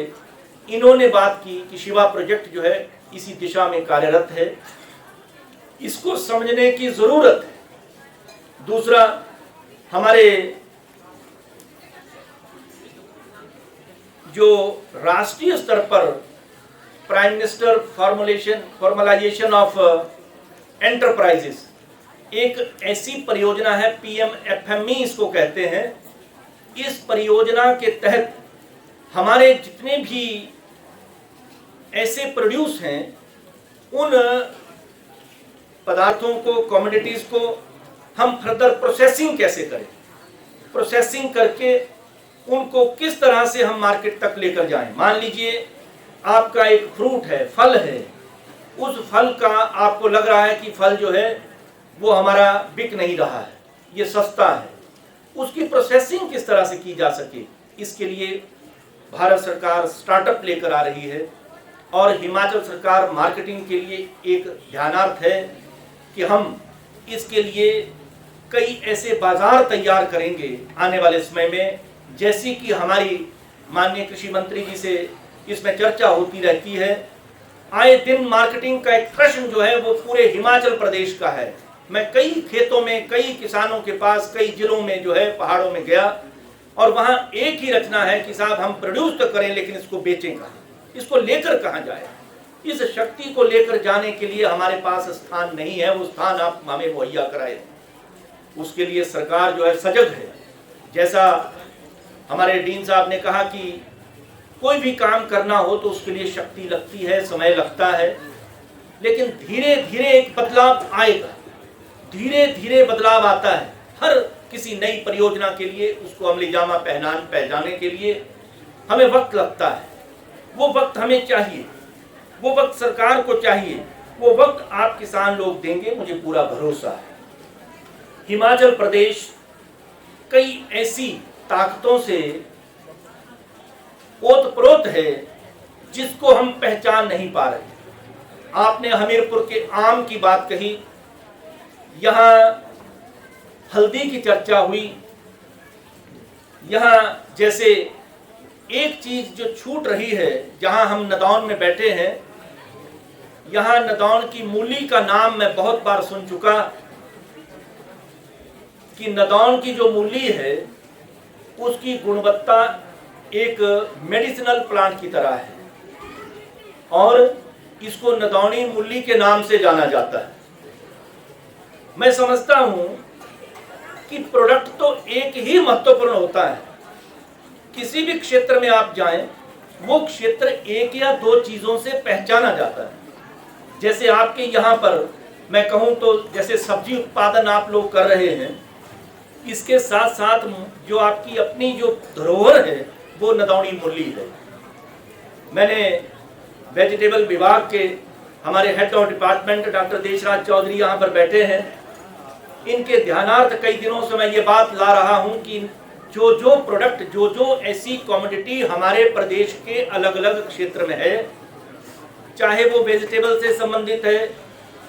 इन्होंने बात की कि शिवा प्रोजेक्ट जो है इसी दिशा में कार्यरत है, इसको समझने की जरूरत है। दूसरा, हमारे जो राष्ट्रीय स्तर पर prime minister formalisation of enterprises, एक ऐसी परियोजना है, PMFME इसको कहते हैं। इस परियोजना के तहत हमारे जितने भी ऐसे प्रोड्यूस हैं, उन पदार्थों को, कमोडिटीज को हम फर्दर प्रोसेसिंग कैसे करें, प्रोसेसिंग करके उनको किस तरह से हम मार्केट तक लेकर जाएं। मान लीजिए आपका एक फ्रूट है, फल है, उस फल का आपको लग रहा है कि फल जो है वो हमारा बिक नहीं रहा है, ये सस्ता है, उसकी प्रोसेसिंग किस तरह से की जा सके, इसके लिए भारत सरकार स्टार्टअप लेकर आ रही है। और हिमाचल सरकार मार्केटिंग के लिए एक ध्यानार्थ है कि हम इसके लिए कई ऐसे बाजार तैयार करेंगे आने वाले समय में, जैसी कि हमारी माननीय कृषि मंत्री जी से इसमें चर्चा होती रहती है। आए दिन मार्केटिंग का एक प्रश्न जो है वो पूरे हिमाचल प्रदेश का है। मैं कई खेतों में, कई किसानों के पास, कई जिलों में जो है पहाड़ों में गया, और वहां एक ही रचना है कि साहब हम प्रोड्यूस तो करें लेकिन इसको बेचें कहाँ, इसको लेकर कहाँ जाए। इस शक्ति को लेकर जाने के लिए हमारे पास स्थान नहीं है, वो स्थान आप हमें मुहैया कराए। उसके लिए सरकार जो है सजग है। जैसा हमारे डीन साहब ने कहा कि कोई भी काम करना हो तो उसके लिए शक्ति लगती है, समय लगता है, लेकिन धीरे धीरे एक बदलाव आएगा, धीरे धीरे बदलाव आता है। हर किसी नई परियोजना के लिए, उसको अमली जामा पहनाने के लिए हमें वक्त लगता है। वो वक्त हमें चाहिए, वो वक्त सरकार को चाहिए, वो वक्त आप किसान लोग देंगे, मुझे पूरा भरोसा है। हिमाचल प्रदेश कई ऐसी ताकतों से ओतप्रोत है जिसको हम पहचान नहीं पा रहे। आपने हमीरपुर के आम की बात कही, यहाँ हल्दी की चर्चा हुई। यहाँ जैसे एक चीज जो छूट रही है, जहाँ हम नदौन में बैठे हैं, यहाँ नदौन की मूली का नाम मैं बहुत बार सुन चुका कि नदौन की जो मूली है उसकी गुणवत्ता एक मेडिसिनल प्लांट की तरह है और इसको नदौनी मूली के नाम से जाना जाता है। मैं समझता हूं कि प्रोडक्ट तो एक ही महत्वपूर्ण होता है। किसी भी क्षेत्र में आप जाएं, वो क्षेत्र एक या दो चीजों से पहचाना जाता है। जैसे आपके यहाँ पर मैं कहूँ तो जैसे सब्जी उत्पादन आप लोग कर रहे हैं, इसके साथ साथ जो आपकी अपनी जो धरोहर है वो नदौनी मूली है। मैंने वेजिटेबल विभाग के हमारे head of department doctor Deshraj Chaudhary यहाँ पर बैठे हैं, इनके ध्यानार्थ कई दिनों से मैं ये बात ला रहा हूँ कि जो प्रोडक्ट जो ऐसी कमोडिटी हमारे प्रदेश के अलग अलग क्षेत्र में है, चाहे वो वेजिटेबल से संबंधित है,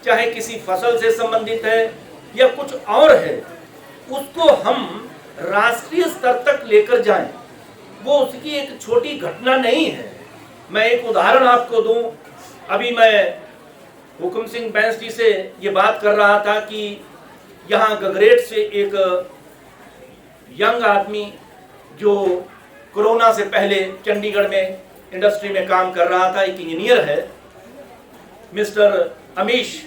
चाहे किसी फसल से संबंधित है या कुछ और है, उसको हम राष्ट्रीय स्तर तक लेकर जाएं, वो उसकी एक छोटी घटना नहीं है। मैं एक उदाहरण आपको दूं। अभी मैं हुकुम सिंह बैंस जी से ये बात कर रहा था कि यहाँ गगरेट से एक यंग आदमी जो कोरोना से पहले चंडीगढ़ में इंडस्ट्री में काम कर रहा था, एक इंजीनियर है, मिस्टर अमीश,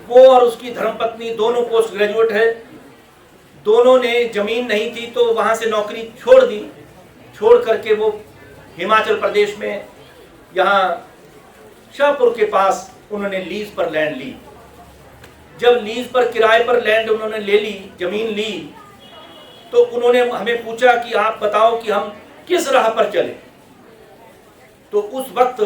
वो और उसकी धर्मपत्नी दोनों पोस्ट ग्रेजुएट है। दोनों ने जमीन नहीं थी तो वहाँ से नौकरी छोड़ दी। छोड़ करके वो हिमाचल प्रदेश में यहाँ शाहपुर के पास उन्होंने लीज पर लैंड ली। जब लीज पर किराए पर लैंड उन्होंने ले ली, जमीन ली, तो उन्होंने हमें पूछा कि आप बताओ कि हम किस राह पर चले। तो उस वक्त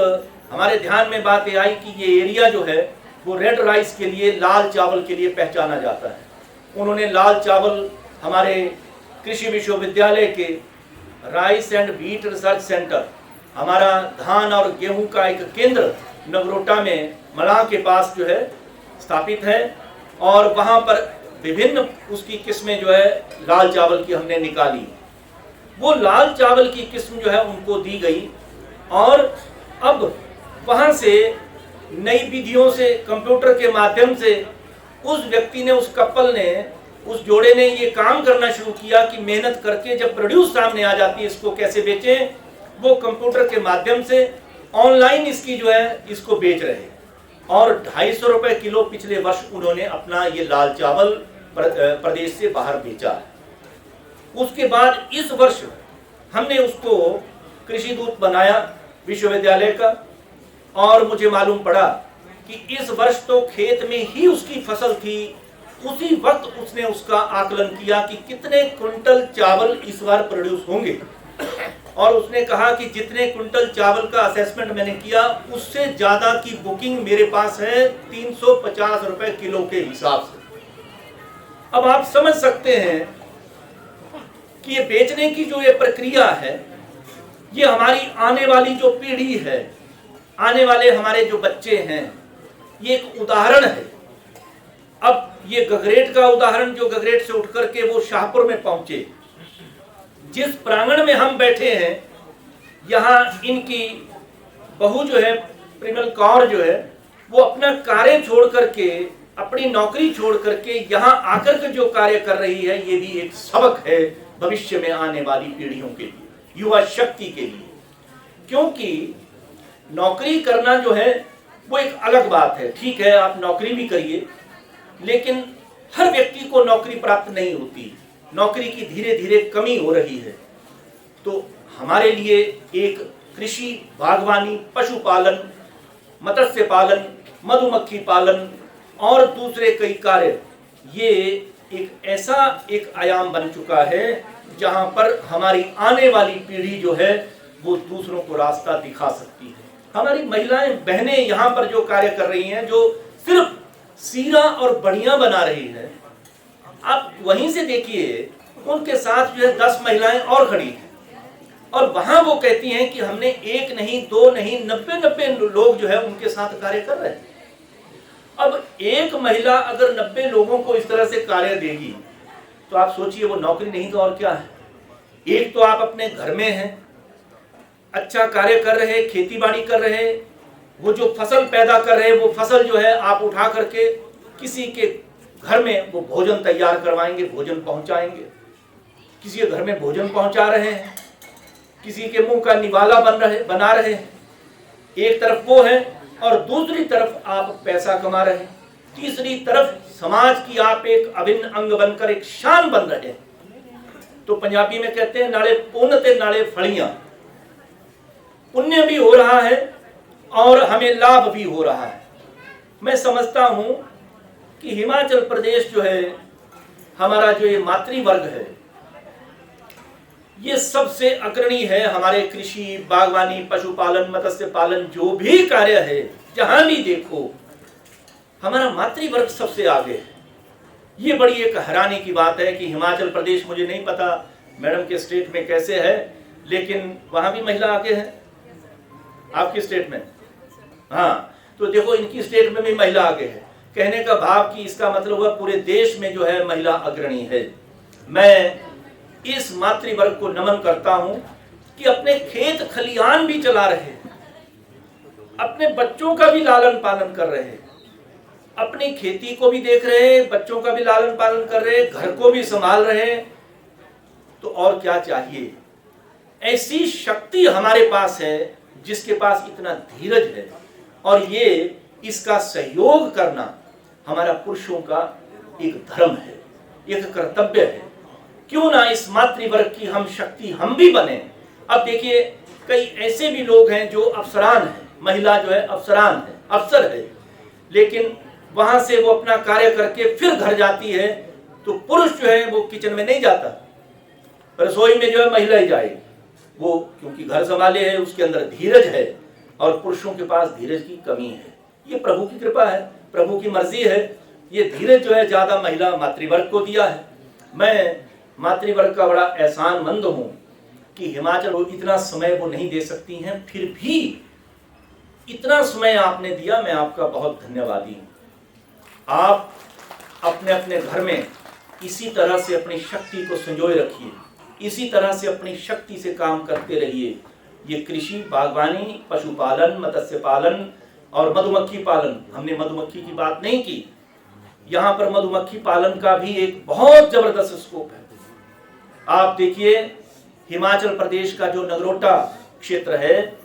हमारे ध्यान में बात ये आई कि ये एरिया जो है वो रेड राइस के लिए, लाल चावल के लिए पहचाना जाता है। उन्होंने लाल चावल हमारे कृषि विश्वविद्यालय के rice and wheat research centre, हमारा धान और गेहूं का एक केंद्र नगरोटा में मलाह के पास जो है स्थापित है, और वहां पर विभिन्न उसकी किस्में जो है लाल चावल की हमने निकाली। वो लाल चावल की किस्म जो है उनको दी गई, और अब वहां से नई विधियों से, कंप्यूटर के माध्यम से उस व्यक्ति ने, उस कपल ने, उस जोड़े ने ये काम करना शुरू किया कि मेहनत करके जब प्रोड्यूस सामने आ जाती है इसको कैसे बेचें। वो कंप्यूटर के माध्यम से ऑनलाइन इसकी जो है इसको बेच रहे हैं, और 250 रुपए किलो पिछले वर्ष उन्होंने अपना ये लाल चावल प्रदेश से बाहर बेचा है। उसके बाद इस वर्ष हमने उसको कृषि दूत बनाया विश्वविद्यालय का, और मुझे मालूम पड़ा कि इस वर्ष तो खेत में ही उसकी फसल थी। उसी वक्त उसने उसका आकलन किया कि कितने क्विंटल चावल इस बार प्रोड्यूस होंगे, और उसने कहा कि जितने क्विंटल चावल का असेसमेंट मैंने किया उससे ज्यादा की बुकिंग मेरे पास है 350 रुपए किलो के हिसाब से। अब आप समझ सकते हैं कि ये बेचने की जो ये प्रक्रिया है, ये हमारी आने वाली जो पीढ़ी है, आने वाले हमारे जो बच्चे हैं, ये एक उदाहरण है। अब ये गगरेट का उदाहरण, जो गगरेट से उठ करके वो शाहपुर में पहुंचे, जिस प्रांगण में हम बैठे हैं, यहाँ इनकी बहू जो है, प्रिमल कौर जो है, वो अपना कार्य छोड़ करके, अपनी नौकरी छोड़ करके यहाँ आकर के जो कार्य कर रही है, ये भी एक सबक है भविष्य में आने वाली पीढ़ियों के लिए, युवा शक्ति के लिए। क्योंकि नौकरी करना जो है वो एक अलग बात है। ठीक है, आप नौकरी भी करिए, लेकिन हर व्यक्ति को नौकरी प्राप्त नहीं होती। नौकरी की धीरे धीरे कमी हो रही है। तो हमारे लिए एक कृषि, बागवानी, पशुपालन, मत्स्य पालन, मधुमक्खी पालन और दूसरे कई कार्य, ये एक ऐसा एक आयाम बन चुका है जहां पर हमारी आने वाली पीढ़ी जो है वो दूसरों को रास्ता दिखा सकती है। हमारी महिलाएं, बहनें यहाँ पर जो कार्य कर रही हैं, जो सिर्फ सीरा और बढ़िया बना रही है, आप वहीं से देखिए उनके साथ जो है 10 महिलाएं और खड़ी हैं, और वहां वो कहती हैं कि हमने 1 नहीं, 2 नहीं, 90 लोग जो है उनके साथ कार्य कर रहे हैं। अब एक महिला अगर 90 लोगों को इस तरह से कार्य देगी, तो आप सोचिए वो नौकरी नहीं तो और क्या है। एक तो आप अपने घर में हैं, अच्छा कार्य कर रहे, खेती बाड़ी कर रहे, वो जो फसल पैदा कर रहे, वो फसल जो है आप उठा करके किसी के घर में वो भोजन तैयार करवाएंगे, भोजन पहुंचाएंगे। किसी के घर में भोजन पहुंचा रहे हैं, किसी के मुंह का निवाला बना रहे हैं। एक तरफ वो है और दूसरी तरफ आप पैसा कमा रहे हैं, तीसरी तरफ समाज की आप एक अभिन्न अंग बनकर एक शान बन रहे हैं। तो पंजाबी में कहते हैं नाले पुण्य ते नाले फलियां, पुण्य भी हो रहा है और हमें लाभ भी हो रहा है। मैं समझता हूं कि हिमाचल प्रदेश जो है, हमारा जो ये मातृवर्ग है, ये सबसे अग्रणी है। हमारे कृषि, बागवानी, पशुपालन, मत्स्य पालन, जो भी कार्य है, जहां भी देखो हमारा मातृवर्ग सबसे आगे है। ये बड़ी एक हैरानी की बात है कि हिमाचल प्रदेश, मुझे नहीं पता मैडम के स्टेट में कैसे है, लेकिन वहां भी महिला आगे है। आपकी स्टेट में, हाँ, तो देखो इनकी स्टेट में भी महिला आगे है। कहने का भाव कि इसका मतलब हुआ पूरे देश में जो है महिला अग्रणी है। मैं इस मातृवर्ग को नमन करता हूं कि अपने खेत खलिहान भी चला रहे हैं, अपने बच्चों का भी लालन पालन कर रहे हैं, अपनी खेती को भी देख रहे हैं, बच्चों का भी लालन पालन कर रहे हैं, घर को भी संभाल रहे हैं। तो और क्या चाहिए? ऐसी शक्ति हमारे पास है जिसके पास इतना धीरज है, और ये इसका सहयोग करना हमारा पुरुषों का एक धर्म है, एक कर्तव्य है। क्यों ना इस मातृवर्ग की हम शक्ति हम भी बने। अब देखिए, कई ऐसे भी लोग हैं जो अफसरान है, महिला जो है अफसरान है, अफसर है, लेकिन वहां से वो अपना कार्य करके फिर घर जाती है, तो पुरुष जो है वो किचन में नहीं जाता, रसोई में जो है महिला ही जाएगी। वो क्योंकि घर संभाले है, उसके अंदर धीरज है, और पुरुषों के पास धीरज की कमी है। ये प्रभु की कृपा है, प्रभु की मर्जी है। ये धीरज जो है ज्यादा महिला मातृवर्ग को दिया है। मैं मातृवर्ग का बड़ा एहसानमंद हूं कि हिमाचल को इतना समय वो नहीं दे सकती हैं, फिर भी इतना समय आपने दिया, मैं आपका बहुत धन्यवादी हूं। आप अपने अपने घर में इसी तरह से अपनी शक्ति को संजोए रखिए, इसी तरह से अपनी शक्ति से काम करते रहिए। ये कृषि, बागवानी, पशुपालन, मत्स्य पालन और मधुमक्खी पालन, हमने मधुमक्खी की बात नहीं की, यहाँ पर मधुमक्खी पालन का भी एक बहुत जबरदस्त स्कोप है। आप देखिए, हिमाचल प्रदेश का जो नगरोटा क्षेत्र है,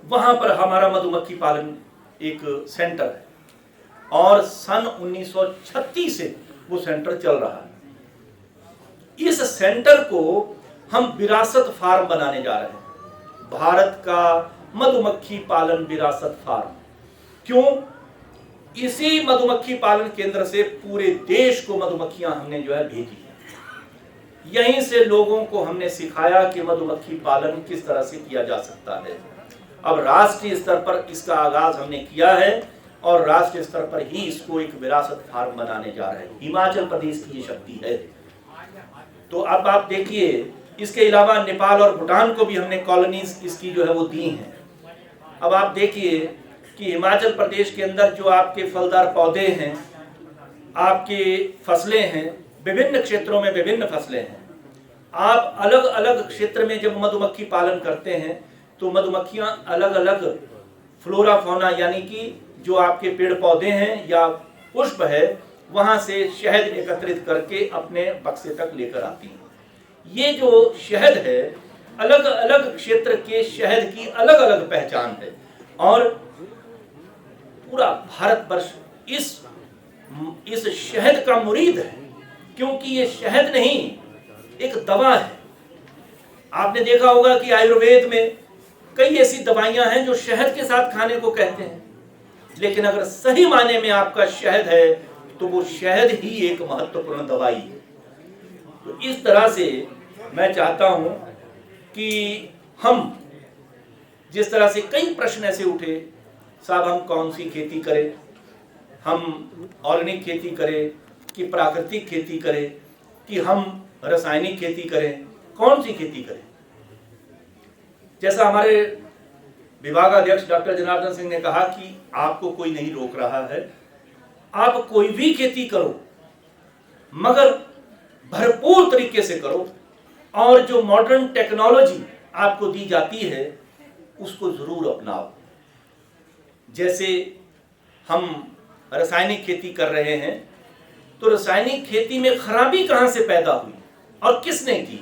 वहां पर हमारा मधुमक्खी पालन एक सेंटर है, और सन 1936 से वो सेंटर चल रहा है। इस सेंटर को हम विरासत फार्म बनाने जा रहे हैं, भारत का मधुमक्खी पालन विरासत फार्म। क्यों? इसी मधुमक्खी पालन केंद्र से पूरे देश को मधुमक्खियां हमने जो है भेजी है। यहीं से लोगों को हमने सिखाया कि मधुमक्खी पालन किस तरह से किया जा सकता है। अब राष्ट्रीय स्तर पर इसका आगाज हमने किया है, और राष्ट्रीय स्तर पर ही इसको एक विरासत फार्म बनाने जा रहे हैं। हिमाचल प्रदेश की ये शक्ति है। तो अब आप देखिए, इसके अलावा नेपाल और भूटान को भी हमने कॉलोनीज इसकी जो है वो दी हैं। अब आप देखिए कि हिमाचल प्रदेश के अंदर जो आपके फलदार पौधे हैं, आपके फसलें हैं, विभिन्न क्षेत्रों में विभिन्न फसलें हैं। आप अलग अलग क्षेत्र में जब मधुमक्खी पालन करते हैं, तो मधुमक्खियां अलग अलग फ्लोरा फौना, यानी कि जो आपके पेड़ पौधे हैं या पुष्प है, वहां से शहद एकत्रित करके अपने बक्से तक लेकर आती हैं। ये जो शहद है, अलग अलग क्षेत्र के शहद की अलग अलग पहचान है, और पूरा भारतवर्ष इस शहद का मुरीद है, क्योंकि ये शहद नहीं, एक दवा है। आपने देखा होगा कि आयुर्वेद में कई ऐसी दवाइयां हैं जो शहद के साथ खाने को कहते हैं, लेकिन अगर सही मायने में आपका शहद है, तो वो शहद ही एक महत्वपूर्ण दवाई है। तो इस तरह से मैं चाहता हूं कि हम, जिस तरह से कई प्रश्न ऐसे उठे, साहब हम कौन सी खेती करें, हम ऑर्गेनिक खेती करें कि प्राकृतिक खेती करें, कि हम रासायनिक खेती करें, कौन सी खेती करें। जैसा हमारे विभागाध्यक्ष डॉक्टर जनार्दन सिंह ने कहा कि आपको कोई नहीं रोक रहा है, आप कोई भी खेती करो, मगर भरपूर तरीके से करो, और जो मॉडर्न टेक्नोलॉजी आपको दी जाती है उसको जरूर अपनाओ। जैसे हम रासायनिक खेती कर रहे हैं, तो रासायनिक खेती में खराबी कहां से पैदा हुई? और किसने की?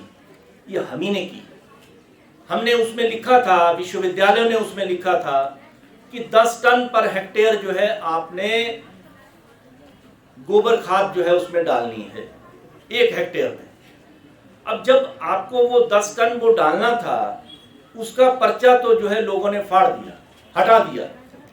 ये हम ही ने की। हमने उसमें लिखा था, विश्वविद्यालयों ने उसमें लिखा था कि 10 टन पर हेक्टेयर जो है आपने गोबर खाद जो है उसमें डालनी है 1 हेक्टेयर में। अब जब आपको वो 10 टन वो डालना था, उसका पर्चा तो जो है लोगों ने फाड़ दिया, हटा दिया,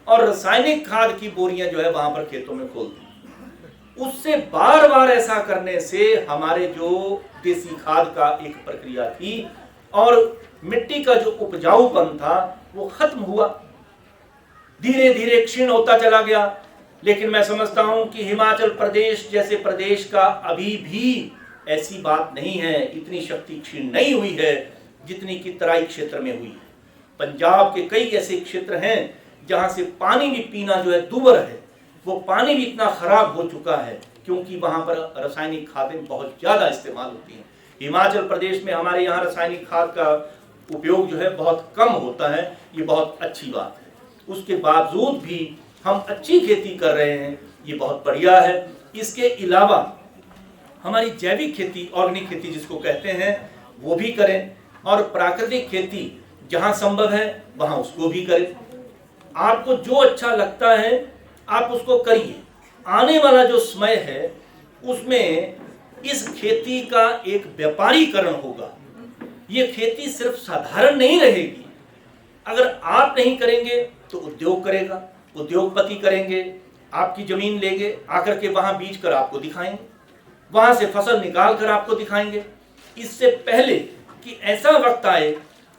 और रासायनिक खाद की बोरियां जो है वहां पर खेतों में खोल दी। उससे बार बार ऐसा करने से हमारे जो देसी खाद का एक प्रक्रिया थी और मिट्टी का जो उपजाऊपन था वो खत्म हुआ, धीरे धीरे क्षीण होता चला गया। लेकिन मैं समझता हूं कि हिमाचल प्रदेश जैसे प्रदेश का अभी भी ऐसी बात नहीं है, इतनी शक्ति क्षीण नहीं हुई है जितनी कि तराई क्षेत्र में हुई है। पंजाब के कई ऐसे क्षेत्र हैं जहां से पानी भी पीना जो है दूभर है, वो पानी भी इतना खराब हो चुका है क्योंकि वहां पर रासायनिक खादें बहुत ज्यादा इस्तेमाल होती हैं। हिमाचल प्रदेश में हमारे यहाँ रासायनिक खाद का उपयोग जो है बहुत कम होता है, ये बहुत अच्छी बात है। उसके बावजूद भी हम अच्छी खेती कर रहे हैं, ये बहुत बढ़िया है। इसके अलावा हमारी जैविक खेती, ऑर्गेनिक खेती जिसको कहते हैं, वो भी करें, और प्राकृतिक खेती जहां संभव है वहां उसको भी करें। आपको जो अच्छा लगता है आप उसको करिए। आने वाला जो समय है उसमें इस खेती का एक व्यापारीकरण होगा। ये खेती सिर्फ साधारण नहीं रहेगी। अगर आप नहीं करेंगे तो उद्योग करेगा, उद्योगपति करेंगे, आपकी जमीन लेंगे, आकर के वहां बीज कर आपको दिखाएंगे, वहां से फसल निकाल कर आपको दिखाएंगे। इससे पहले कि ऐसा वक्त आए,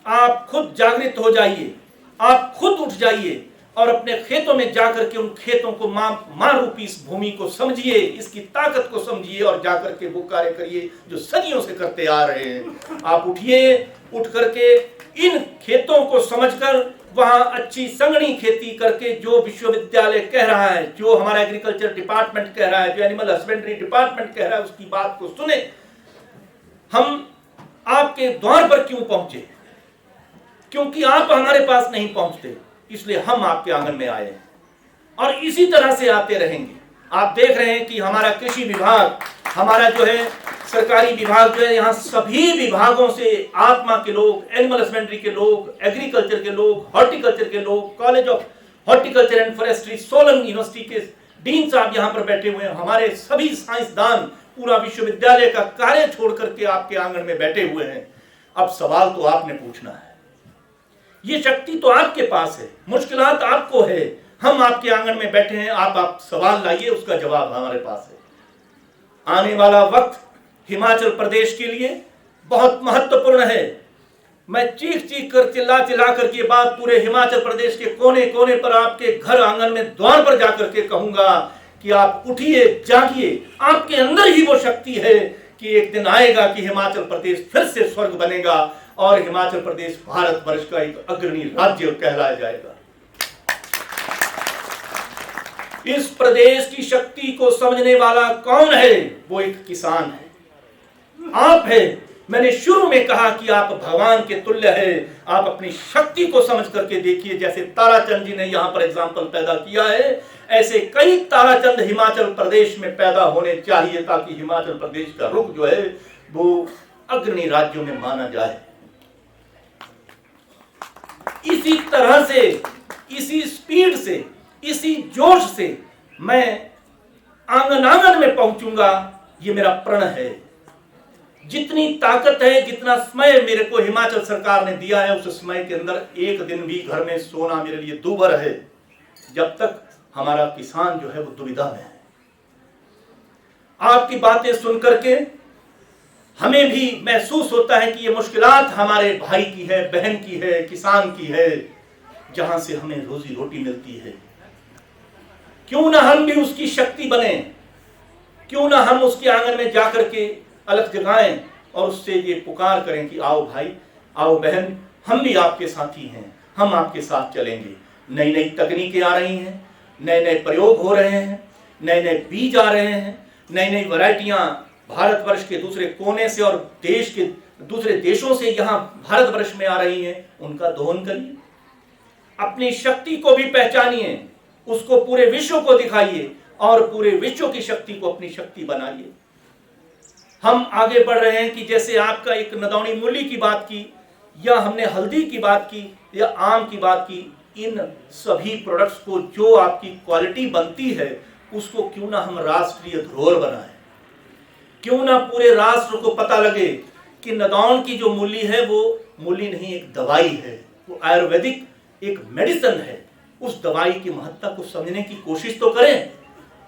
आप खुद जागृत हो जाइए, आप खुद उठ जाइए और अपने खेतों में जाकर के उन खेतों को मां रूपी इस भूमि को समझिए, इसकी ताकत को समझिए और जाकर के वो कार्य करिए जो सदियों से करते आ रहे हैं। आप उठिए, उठ करके इन खेतों को समझकर वहां अच्छी संगनी खेती करके, जो विश्वविद्यालय कह रहा है, जो हमारा एग्रीकल्चर डिपार्टमेंट कह रहा है, जो एनिमल हस्बेंड्री डिपार्टमेंट कह रहा है, उसकी बात को सुने। हम आपके द्वार पर क्यों पहुंचे? क्योंकि आप हमारे पास नहीं पहुंचते, इसलिए हम आपके आंगन में आए हैं और इसी तरह से आते रहेंगे। आप देख रहे हैं कि हमारा कृषि विभाग, हमारा जो है सरकारी विभाग जो है, यहाँ सभी विभागों से आत्मा के लोग, एनिमल हस्बेंड्री के लोग, एग्रीकल्चर के लोग, हॉर्टिकल्चर के लोग, college of horticulture and forestry Solan university के डीन साहब यहाँ पर बैठे हुए हैं। हमारे सभी साइंसदान पूरा विश्वविद्यालय का कार्य छोड़ करके आपके आंगन में बैठे हुए हैं। अब सवाल तो आपने पूछना है, ये शक्ति तो आपके पास है, मुश्किलात आपको है, हम आपके आंगन में बैठे हैं, आप सवाल लाइए, उसका जवाब हमारे पास है। आने वाला वक्त हिमाचल प्रदेश के लिए बहुत महत्वपूर्ण है। मैं चीख चीख कर, चिल्ला चिल्ला कर के बात पूरे हिमाचल प्रदेश के कोने कोने पर, आपके घर आंगन में, द्वार पर जाकर के कहूंगा कि आप उठिए, जागिए। आपके अंदर ही वो शक्ति है कि एक दिन आएगा कि हिमाचल प्रदेश फिर से स्वर्ग बनेगा और हिमाचल प्रदेश भारतवर्ष का एक अग्रणी राज्य कहलाया जाएगा। इस प्रदेश की शक्ति को समझने वाला कौन है? वो एक किसान है, आप है। मैंने शुरू में कहा कि आप भगवान के तुल्य है। आप अपनी शक्ति को समझ करके देखिए, जैसे ताराचंद जी ने यहाँ पर एग्जाम्पल पैदा किया है, ऐसे कई ताराचंद हिमाचल प्रदेश में पैदा होने चाहिए ताकि हिमाचल प्रदेश का रुख जो है वो अग्रणी राज्यों में माना जाए। इसी तरह से, इसी स्पीड से, इसी जोश से मैं आंगन आंगन में पहुंचूंगा, ये मेरा प्रण है। जितनी ताकत है, जितना समय मेरे को हिमाचल सरकार ने दिया है, उस समय के अंदर एक दिन भी घर में सोना मेरे लिए दूभर है, जब तक हमारा किसान जो है वो दुविधा में है। आपकी बातें सुन करके हमें भी महसूस होता है कि ये मुश्किलात हमारे भाई की है, बहन की है, किसान की है, जहां से हमें रोजी रोटी मिलती है। क्यों ना हम भी उसकी शक्ति बने, क्यों ना हम उसके आंगन में जाकर के अलग जगाएं और उससे ये पुकार करें कि आओ भाई, आओ बहन, हम भी आपके साथी हैं, हम आपके साथ चलेंगे। नई नई तकनीकें आ रही हैं, नए नए प्रयोग हो रहे हैं, नए नए बीज आ रहे हैं, नई नई वैरायटियां भारतवर्ष के दूसरे कोने से और देश के दूसरे देशों से यहाँ भारतवर्ष में आ रही हैं। उनका दोहन करिए, अपनी शक्ति को भी पहचानिए, उसको पूरे विश्व को दिखाइए और पूरे विश्व की शक्ति को अपनी शक्ति बनाइए। हम आगे बढ़ रहे हैं कि जैसे आपका एक नदौनी मूली की बात की, या हमने हल्दी की बात की, या आम की बात की, इन सभी प्रोडक्ट्स को जो आपकी क्वालिटी बनती है उसको क्यों ना हम राष्ट्रीय धरोहर बनाएं, क्यों ना पूरे राष्ट्र को पता लगे कि नदौन की जो मूली है वो मूली नहीं, एक दवाई है, वो आयुर्वेदिक एक मेडिसिन है। उस दवाई की महत्ता को समझने की कोशिश तो करें,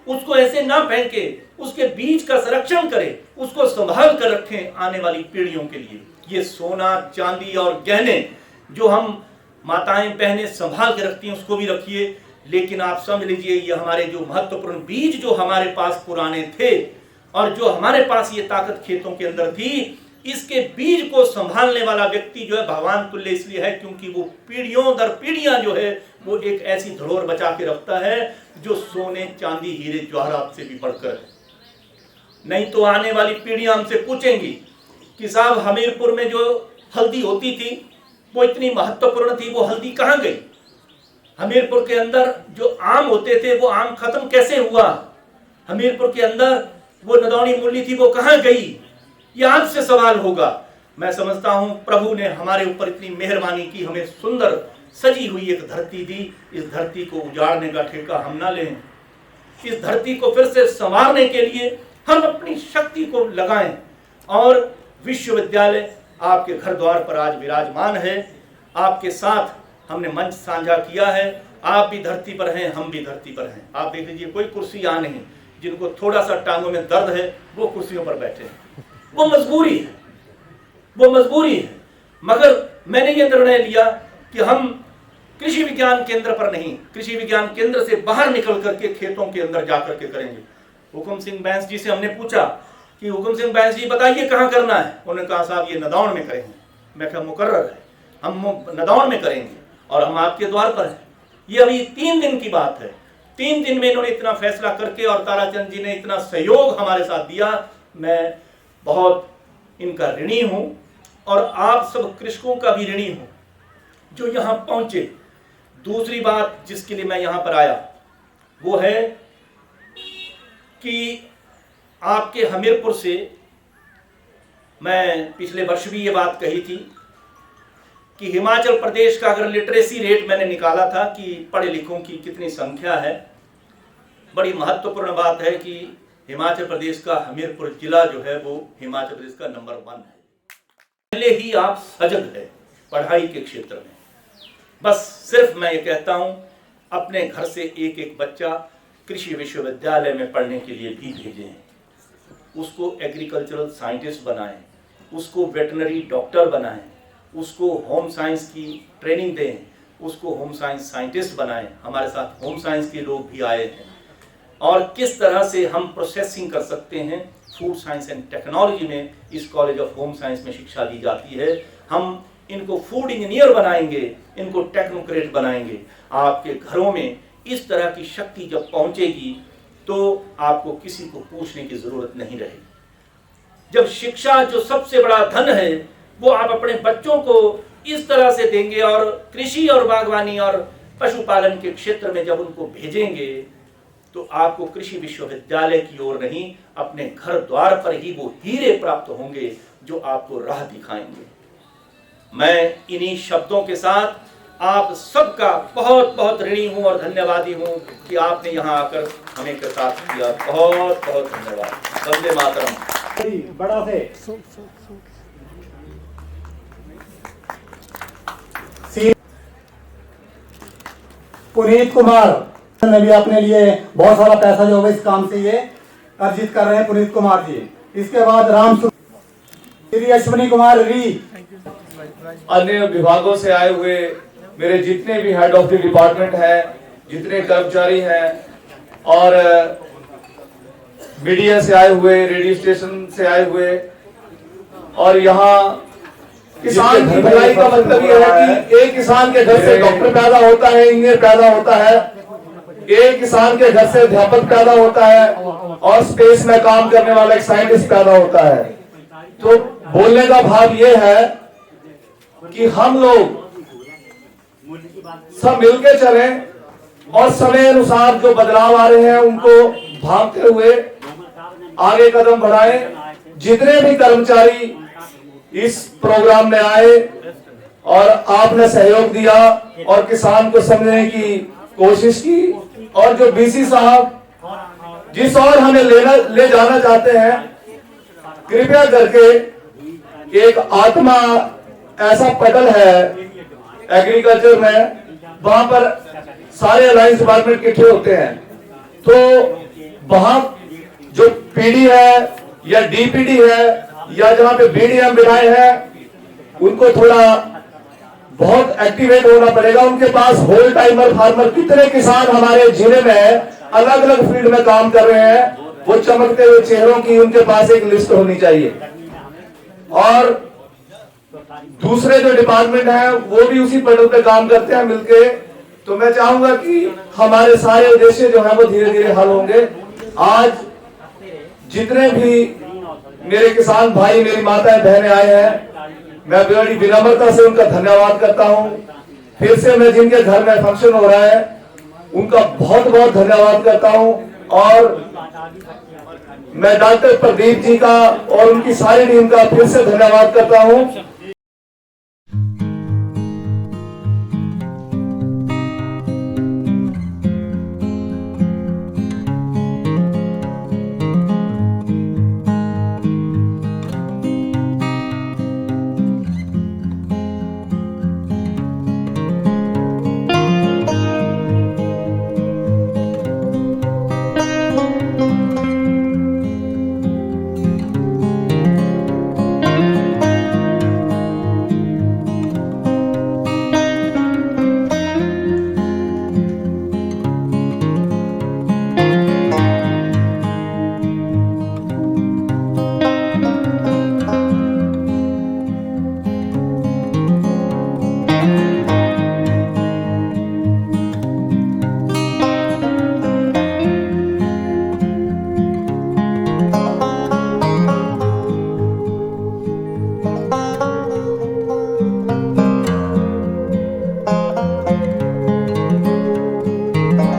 उसको ऐसे ना फेंके, उसके बीज का संरक्षण करें, उसको संभाल कर रखें आने वाली पीढ़ियों के लिए। ये सोना चांदी और गहने जो हम माताएं बहनें संभाल के रखती हैं उसको भी रखिए, लेकिन आप समझ लीजिए ये हमारे जो महत्वपूर्ण बीज जो हमारे पास पुराने थे और जो हमारे पास ये ताकत खेतों के अंदर थी, इसके बीज को संभालने वाला व्यक्ति जो है भगवान तुल्य इसलिए है क्योंकि वो पीढ़ियों दर पीढ़ियां जो है वो एक ऐसी धरोहर बचा के रखता है जो सोने चांदी हीरे जवाहरात से भी बढ़कर है। नहीं तो आने वाली पीढ़ियां हमसे पूछेंगी कि साहब हमीरपुर में जो हल्दी होती थी वो इतनी महत्वपूर्ण थी, वो हल्दी कहाँ गई? हमीरपुर के अंदर जो आम होते थे वो आम खत्म कैसे हुआ? हमीरपुर के अंदर वो नदौनी मूली थी वो कहाँ गई? ये आज से सवाल होगा। मैं समझता हूं प्रभु ने हमारे ऊपर इतनी मेहरबानी की, हमें सुंदर सजी हुई एक धरती दी। इस धरती को उजाड़ने का ठेका हम ना लें, इस धरती को फिर से संवारने के लिए हम अपनी शक्ति को लगाएं। और विश्वविद्यालय आपके घर द्वार पर आज विराजमान है, आपके साथ हमने मंच साझा किया है। आप भी धरती पर हैं, हम भी धरती पर हैं। आप देख लीजिए कोई कुर्सी यहाँ नहीं, जिनको थोड़ा सा टांगों में दर्द है वो कुर्सियों पर बैठे हैं, वो मजबूरी है, वो मजबूरी है। मगर मैंने ये निर्णय लिया कि हम कृषि विज्ञान केंद्र पर नहीं, कृषि विज्ञान केंद्र से बाहर निकल करके खेतों के अंदर जाकर के करेंगे। हुकुम सिंह बैंस जी से हमने पूछा कि हुकुम सिंह बैंस जी बताइए कहाँ करना है? उन्होंने कहा साहब ये नदौन में करेंगे। मैं कहा मुकर्रर है, हम नदौन में करेंगे और हम आपके द्वार पर हैं। ये अभी 3 दिन की बात है, 3 दिन में इन्होंने इतना फैसला करके और ताराचंद जी ने इतना सहयोग हमारे साथ दिया। मैं बहुत इनका ऋणी हूं और आप सब कृषकों का भी ऋणी हूं जो यहां पहुंचे। दूसरी बात जिसके लिए मैं यहां पर आया वो है कि आपके हमीरपुर से मैं पिछले वर्ष भी ये बात कही थी कि हिमाचल प्रदेश का अगर लिटरेसी रेट मैंने निकाला था कि पढ़े लिखों की कितनी संख्या है, बड़ी महत्वपूर्ण बात है कि हिमाचल प्रदेश का हमीरपुर जिला जो है वो हिमाचल प्रदेश का नंबर 1 है। पहले ही आप सजग है पढ़ाई के क्षेत्र में। बस सिर्फ मैं ये कहता हूं अपने घर से एक एक बच्चा कृषि विश्वविद्यालय में पढ़ने के लिए भी भेजें, उसको एग्रीकल्चरल साइंटिस्ट बनाएं, उसको वेटनरी डॉक्टर बनाएं, उसको होम साइंस की ट्रेनिंग दें, उसको होम साइंस साइंटिस्ट बनाएं। हमारे साथ होम साइंस के लोग भी आए हैं और किस तरह से हम प्रोसेसिंग कर सकते हैं। फूड साइंस एंड टेक्नोलॉजी में इस कॉलेज ऑफ होम साइंस में शिक्षा दी जाती है। हम इनको फूड इंजीनियर बनाएंगे, इनको टेक्नोक्रेट बनाएंगे। आपके घरों में इस तरह की शक्ति जब पहुंचेगी तो आपको किसी को पूछने की जरूरत नहीं रहेगी। जब शिक्षा जो सबसे बड़ा धन है वो आप अपने बच्चों को इस तरह से देंगे और कृषि और बागवानी और पशुपालन के क्षेत्र में जब उनको भेजेंगे तो आपको कृषि विश्वविद्यालय की ओर नहीं, अपने घर द्वार पर ही वो हीरे प्राप्त होंगे जो आपको राह दिखाएंगे। मैं इन्हीं शब्दों के साथ आप सबका बहुत बहुत ऋणी हूं और धन्यवादी हूं कि आपने यहां आकर हमें के साथ किया। बहुत बहुत धन्यवाद। वंदे मातरम। बड़ा से पुनीत कुमार ने भी अपने लिए बहुत सारा पैसा जो है इस काम से ये अर्जित कर रहे हैं, पुनीत कुमार जी। इसके बाद राम श्री अश्विनी कुमार री, अन्य विभागों से आए हुए मेरे जितने भी हेड ऑफ द डिपार्टमेंट हैं, जितने कर्मचारी हैं और मीडिया से आए हुए, रेडियो स्टेशन से आए हुए, और यहाँ किसान की भलाई का मतलब यह है कि एक किसान के घर से डॉक्टर पैदा होता है, इंजीनियर पैदा होता है, एक किसान के घर से अध्यापक पैदा होता है और स्पेस में काम करने वाला एक साइंटिस्ट पैदा होता है। तो बोलने का भाव यह है कि हम लोग सब मिलकर चलें और समय अनुसार जो बदलाव आ रहे हैं उनको भांपते हुए आगे कदम बढ़ाएं। जितने भी कर्मचारी इस प्रोग्राम में आए और आपने सहयोग दिया और किसान को समझने की कोशिश की, और जो बीसी साहब जिस और हमें ले जाना चाहते हैं, कृपया करके एक आत्मा ऐसा पटल है एग्रीकल्चर में, वहां पर सारे अलायंस डिपार्टमेंट इकट्ठे होते हैं, तो वहां जो पीडी है या डीपीडी है या जहां पे बीडीएम बिठाए हैं, उनको थोड़ा बहुत एक्टिवेट होना पड़ेगा। उनके पास होल टाइमर फार्मर कितने किसान हमारे जिले में अलग अलग फील्ड में काम कर रहे हैं, वो चमकते हुए चेहरों की उनके पास एक लिस्ट होनी चाहिए। और दूसरे जो डिपार्टमेंट है वो भी उसी पटल पे काम करते हैं मिलके। तो मैं चाहूंगा कि हमारे सारे उद्देश्य जो है वो धीरे धीरे हल होंगे। आज जितने भी मेरे किसान भाई, मेरी माताएं बहनें आए हैं, मैं बड़ी विनम्रता से उनका धन्यवाद करता हूं। फिर से मैं जिनके घर में फंक्शन हो रहा है उनका बहुत बहुत धन्यवाद करता हूं। और मैं डॉक्टर प्रदीप जी का और उनकी सारी टीम का फिर से धन्यवाद करता हूं।